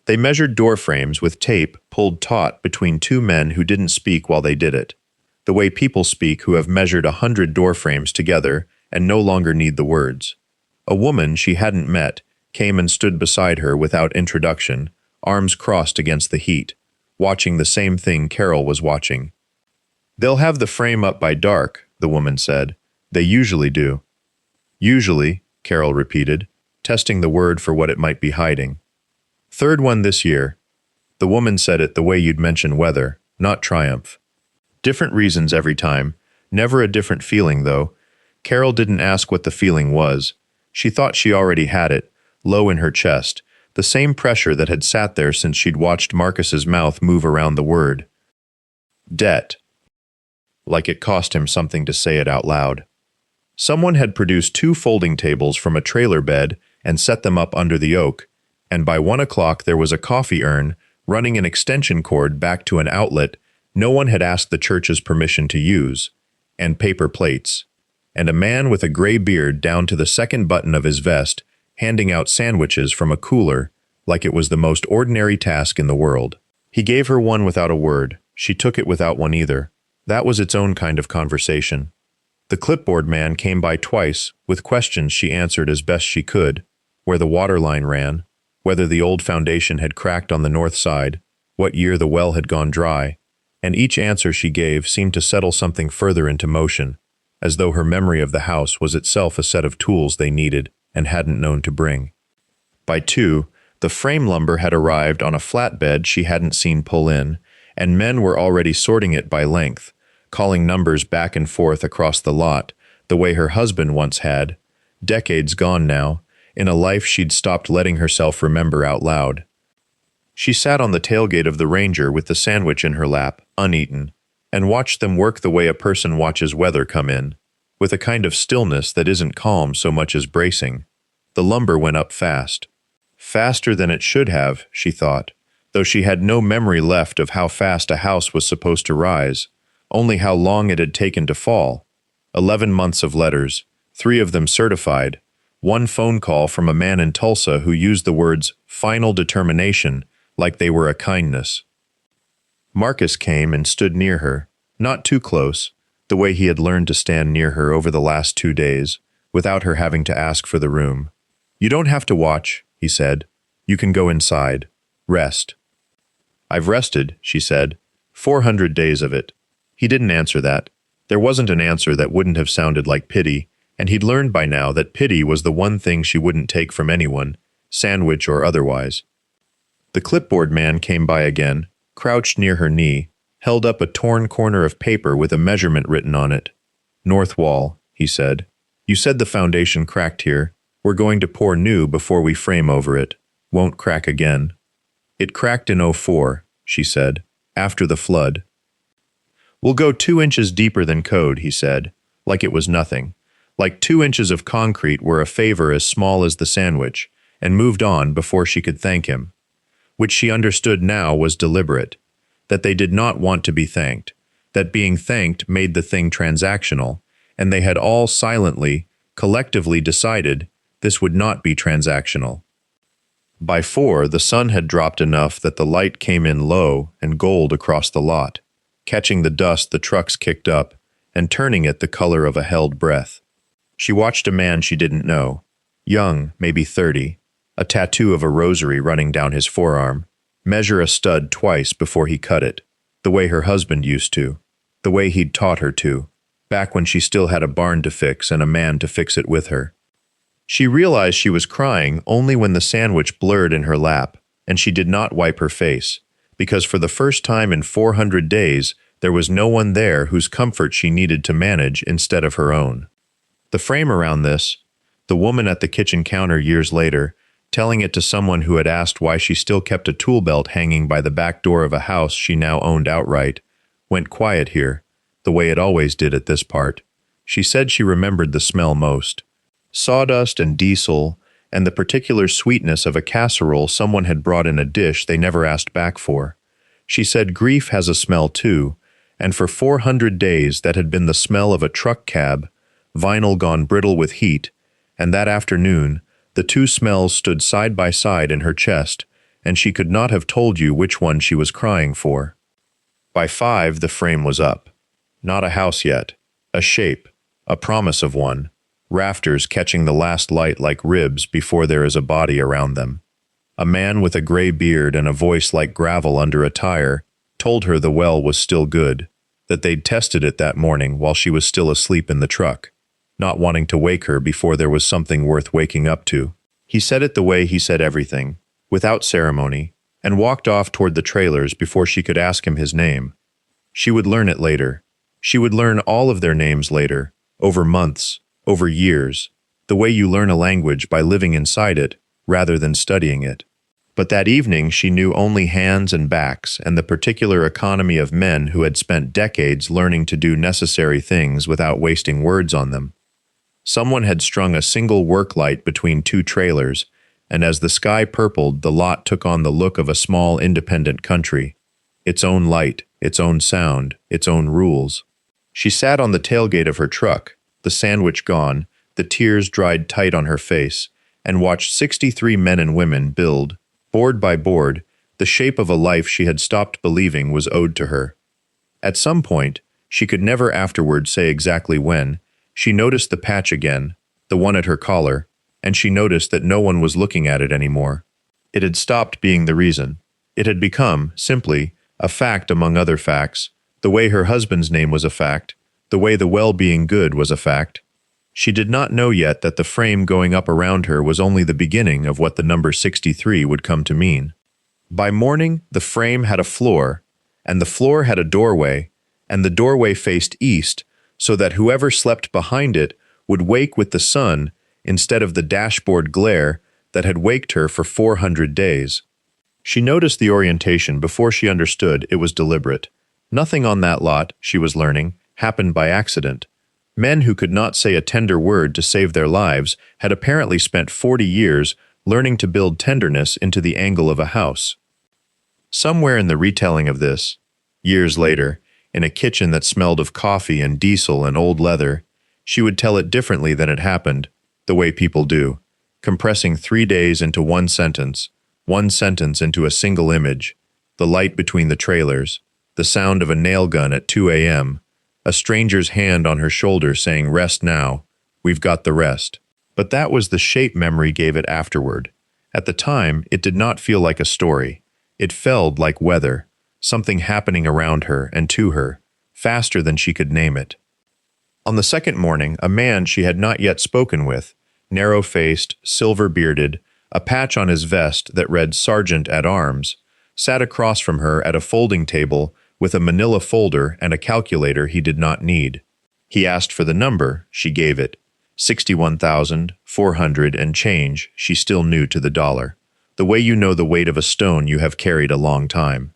A: They measured door frames with tape pulled taut between two men who didn't speak while they did it. The way people speak who have measured 100 door frames together and no longer need the words. A woman she hadn't met came and stood beside her without introduction, arms crossed against the heat, watching the same thing Carol was watching. "They'll have the frame up by dark," the woman said. "They usually do." "Usually," Carol repeated, testing the word for what it might be hiding. "Third one this year." The woman said it the way you'd mention weather, not triumph. Different reasons every time, never a different feeling though. Carol didn't ask what the feeling was. She thought she already had it, low in her chest, the same pressure that had sat there since she'd watched Marcus's mouth move around the word. Debt. Like it cost him something to say it out loud. Someone had produced 2 folding tables from a trailer bed and set them up under the oak, and by 1 o'clock there was a coffee urn running an extension cord back to an outlet no one had asked the church's permission to use, and paper plates, and a man with a gray beard down to the second button of his vest handing out sandwiches from a cooler like it was the most ordinary task in the world. He gave her one without a word. She took it without one either. That was its own kind of conversation. The clipboard man came by twice, with questions she answered as best she could, where the water line ran, whether the old foundation had cracked on the north side, what year the well had gone dry, and each answer she gave seemed to settle something further into motion, as though her memory of the house was itself a set of tools they needed and hadn't known to bring. By 2, the frame lumber had arrived on a flatbed she hadn't seen pull in, and men were already sorting it by length, calling numbers back and forth across the lot, the way her husband once had, decades gone now, in a life she'd stopped letting herself remember out loud. She sat on the tailgate of the Ranger with the sandwich in her lap, uneaten, and watched them work the way a person watches weather come in, with a kind of stillness that isn't calm so much as bracing. The lumber went up fast. Faster than it should have, she thought, though she had no memory left of how fast a house was supposed to rise, only how long it had taken to fall. 11 months of letters, 3 of them certified, 1 phone call from a man in Tulsa who used the words "final determination" like they were a kindness. Marcus came and stood near her, not too close, the way he had learned to stand near her over the last 2 days, without her having to ask for the room. "You don't have to watch," he said. "You can go inside. Rest." "I've rested," she said. 400 days of it. He didn't answer that. There wasn't an answer that wouldn't have sounded like pity, and he'd learned by now that pity was the one thing she wouldn't take from anyone, sandwich or otherwise. The clipboard man came by again, crouched near her knee, held up a torn corner of paper with a measurement written on it. "North wall," he said. "You said the foundation cracked here. We're going to pour new before we frame over it. Won't crack again." "It cracked in '04, she said, "after the flood." "We'll go 2 inches deeper than code," he said, like it was nothing, like 2 inches of concrete were a favor as small as the sandwich, and moved on before she could thank him. Which she understood now was deliberate, that they did not want to be thanked, that being thanked made the thing transactional, and they had all silently, collectively decided this would not be transactional. By 4, the sun had dropped enough that the light came in low and gold across the lot, catching the dust the trucks kicked up and turning it the color of a held breath. She watched a man she didn't know, young, maybe 30, a tattoo of a rosary running down his forearm, measure a stud twice before he cut it, the way her husband used to, the way he'd taught her to, back when she still had a barn to fix and a man to fix it with her. She realized she was crying only when the sandwich blurred in her lap, and she did not wipe her face, because for the first time in 400 days, there was no one there whose comfort she needed to manage instead of her own. The frame around this, the woman at the kitchen counter years later, telling it to someone who had asked why she still kept a tool belt hanging by the back door of a house she now owned outright, went quiet here, the way it always did at this part. She said she remembered the smell most. Sawdust and diesel and the particular sweetness of a casserole someone had brought in a dish they never asked back for. She said grief has a smell too, and for 400 days that had been the smell of a truck cab, vinyl gone brittle with heat, and that afternoon, the two smells stood side by side in her chest, and she could not have told you which one she was crying for. By 5, the frame was up. Not a house yet. A shape. A promise of one. Rafters catching the last light like ribs before there is a body around them. A man with a gray beard and a voice like gravel under a tire told her the well was still good, that they'd tested it that morning while she was still asleep in the truck, not wanting to wake her before there was something worth waking up to. He said it the way he said everything, without ceremony, and walked off toward the trailers before she could ask him his name. She would learn it later. She would learn all of their names later, over months, over years, the way you learn a language by living inside it rather than studying it. But that evening she knew only hands and backs and the particular economy of men who had spent decades learning to do necessary things without wasting words on them. Someone had strung a single work light between two trailers, and as the sky purpled, the lot took on the look of a small independent country. Its own light, its own sound, its own rules. She sat on the tailgate of her truck, the sandwich gone, the tears dried tight on her face, and watched 63 men and women build, board by board, the shape of a life she had stopped believing was owed to her. At some point, she could never afterward say exactly when, she noticed the patch again, the one at her collar, and she noticed that no one was looking at it anymore. It had stopped being the reason. It had become, simply, a fact among other facts, the way her husband's name was a fact, the way the well being good was a fact. She did not know yet that the frame going up around her was only the beginning of what the number 63 would come to mean. By morning, the frame had a floor, and the floor had a doorway, and the doorway faced east, so that whoever slept behind it would wake with the sun instead of the dashboard glare that had waked her for 400 days. She noticed the orientation before she understood it was deliberate. Nothing on that lot, she was learning, happened by accident. Men who could not say a tender word to save their lives had apparently spent 40 years learning to build tenderness into the angle of a house. Somewhere in the retelling of this, years later, in a kitchen that smelled of coffee and diesel and old leather, she would tell it differently than it happened, the way people do, compressing 3 days into one sentence into a single image, the light between the trailers, the sound of a nail gun at 2 a.m., a stranger's hand on her shoulder saying, "Rest now, we've got the rest." But that was the shape memory gave it afterward. At the time, it did not feel like a story. It felt like weather, something happening around her and to her, faster than she could name it. On the second morning, a man she had not yet spoken with, narrow-faced, silver-bearded, a patch on his vest that read Sergeant at Arms, sat across from her at a folding table with a manila folder and a calculator he did not need. He asked for the number, she gave it. 61,400 and change, she still knew to the dollar. The way you know the weight of a stone you have carried a long time.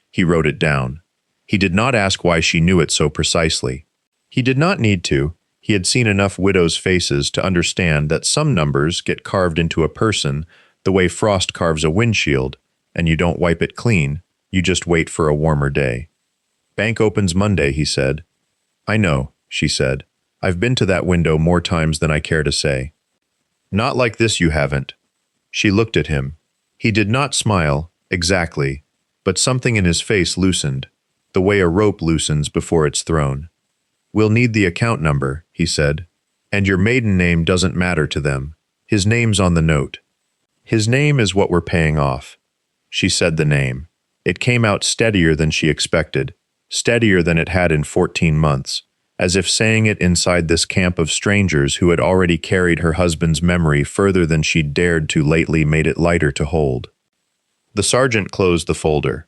A: He wrote it down. He did not ask why she knew it so precisely. He did not need to. He had seen enough widows' faces to understand that some numbers get carved into a person the way frost carves a windshield, and you don't wipe it clean, you just wait for a warmer day. Bank opens Monday, he said. I know, she said. I've been to that window more times than I care to say. Not like this you haven't. She looked at him. He did not smile, exactly, but something in his face loosened, the way a rope loosens before it's thrown. We'll need the account number, he said. And your maiden name doesn't matter to them. His name's on the note. His name is what we're paying off. She said the name. It came out steadier than she expected, steadier than it had in 14 months, as if saying it inside this camp of strangers who had already carried her husband's memory further than she'd dared to lately made it lighter to hold. The sergeant closed the folder.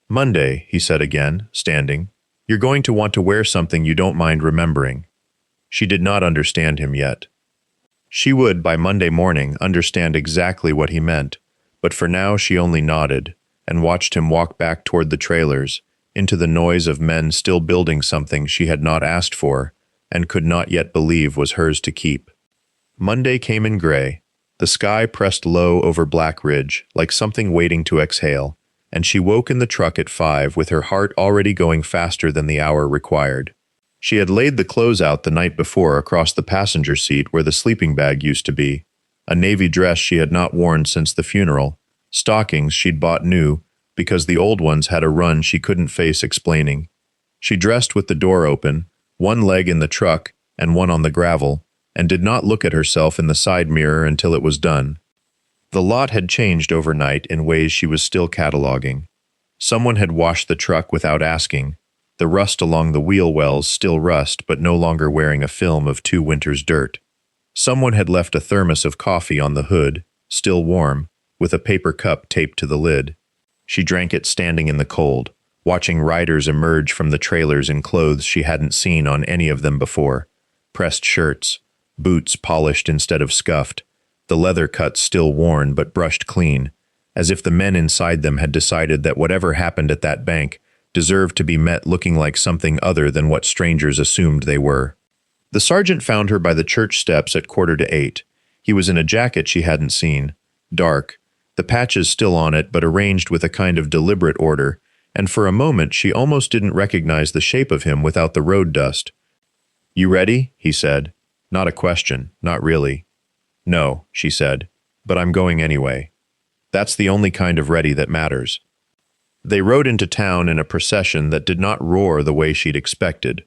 A: Monday, he said again, standing. You're going to want to wear something you don't mind remembering. She did not understand him yet. She would, by Monday morning, understand exactly what he meant, but for now she only nodded and watched him walk back toward the trailers, into the noise of men still building something she had not asked for and could not yet believe was hers to keep. Monday came in gray. The sky pressed low over Black Ridge, like something waiting to exhale, and she woke in the truck at 5 with her heart already going faster than the hour required. She had laid the clothes out the night before across the passenger seat where the sleeping bag used to be, a navy dress she had not worn since the funeral, stockings she'd bought new because the old ones had a run she couldn't face explaining. She dressed with the door open, one leg in the truck and one on the gravel, and did not look at herself in the side mirror until it was done. The lot had changed overnight in ways she was still cataloging. Someone had washed the truck without asking, the rust along the wheel wells still rust but no longer wearing a film of 2 winters' dirt. Someone had left a thermos of coffee on the hood, still warm, with a paper cup taped to the lid. She drank it standing in the cold, watching riders emerge from the trailers in clothes she hadn't seen on any of them before. Pressed shirts, boots polished instead of scuffed, the leather cuts still worn but brushed clean, as if the men inside them had decided that whatever happened at that bank deserved to be met looking like something other than what strangers assumed they were. The sergeant found her by the church steps at 7:45. He was in a jacket she hadn't seen, dark, the patches still on it but arranged with a kind of deliberate order, and for a moment she almost didn't recognize the shape of him without the road dust. "You ready?" he said. Not a question, not really. "No," she said, "but I'm going anyway." That's the only kind of ready that matters. They rode into town in a procession that did not roar the way she'd expected.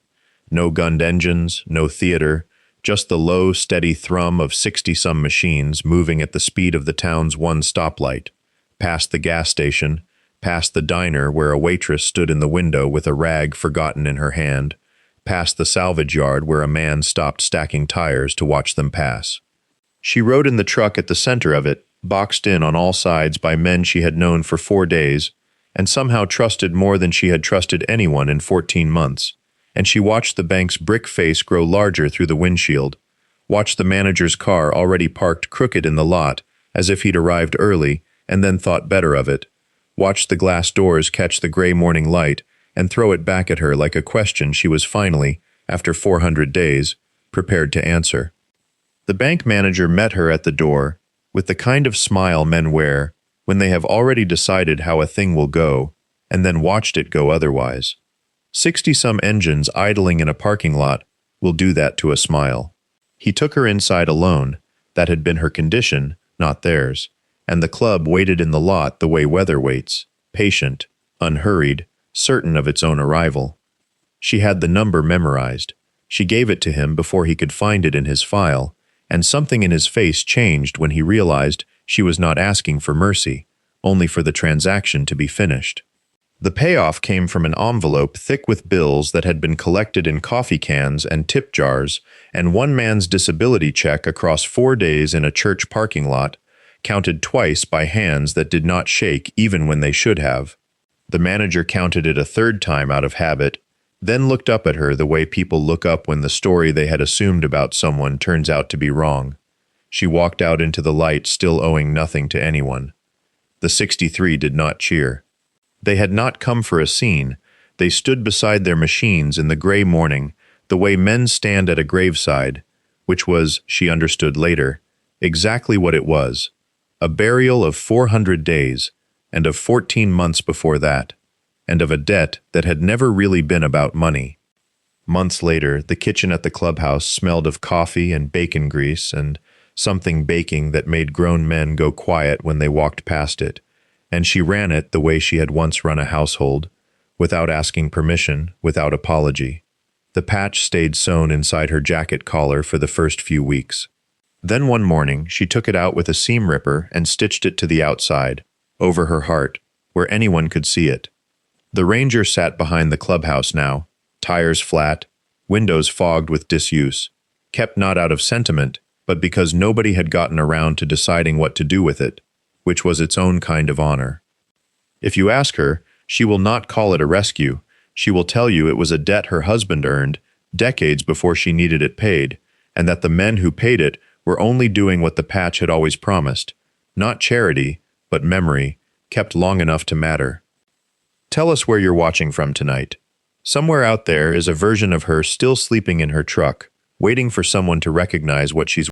A: No gunned engines, no theater, just the low, steady thrum of 60-some machines moving at the speed of the town's one stoplight, past the gas station, past the diner where a waitress stood in the window with a rag forgotten in her hand, past the salvage yard where a man stopped stacking tires to watch them pass. She rode in the truck at the center of it, boxed in on all sides by men she had known for 4 days, and somehow trusted more than she had trusted anyone in 14 months. And she watched the bank's brick face grow larger through the windshield, watched the manager's car already parked crooked in the lot, as if he'd arrived early and then thought better of it, watched the glass doors catch the gray morning light and throw it back at her like a question she was finally, after 400 days, prepared to answer. The bank manager met her at the door, with the kind of smile men wear when they have already decided how a thing will go, and then watched it go otherwise. 60-some engines idling in a parking lot will do that to a smile. He took her inside alone. That had been her condition, not theirs, and the club waited in the lot the way weather waits, patient, unhurried, certain of its own arrival. She had the number memorized. She gave it to him before he could find it in his file, and something in his face changed when he realized she was not asking for mercy, only for the transaction to be finished. The payoff came from an envelope thick with bills that had been collected in coffee cans and tip jars, and one man's disability check across 4 days in a church parking lot, counted twice by hands that did not shake even when they should have. The manager counted it a 3rd time out of habit, then looked up at her the way people look up when the story they had assumed about someone turns out to be wrong. She walked out into the light still owing nothing to anyone. The 63 did not cheer. They had not come for a scene. They stood beside their machines in the gray morning, the way men stand at a graveside, which was, she understood later, exactly what it was, a burial of 400 days, and of 14 months before that, and of a debt that had never really been about money. Months later, the kitchen at the clubhouse smelled of coffee and bacon grease and something baking that made grown men go quiet when they walked past it, and she ran it the way she had once run a household, without asking permission, without apology. The patch stayed sewn inside her jacket collar for the first few weeks. Then one morning, she took it out with a seam ripper and stitched it to the outside, over her heart, where anyone could see it. The ranger sat behind the clubhouse now, tires flat, windows fogged with disuse, kept not out of sentiment, but because nobody had gotten around to deciding what to do with it, which was its own kind of honor. If you ask her, she will not call it a rescue. She will tell you it was a debt her husband earned decades before she needed it paid, and that the men who paid it were only doing what the patch had always promised, not charity, but memory, kept long enough to matter. Tell us where you're watching from tonight. Somewhere out there is a version of her still sleeping in her truck, waiting for someone to recognize what she's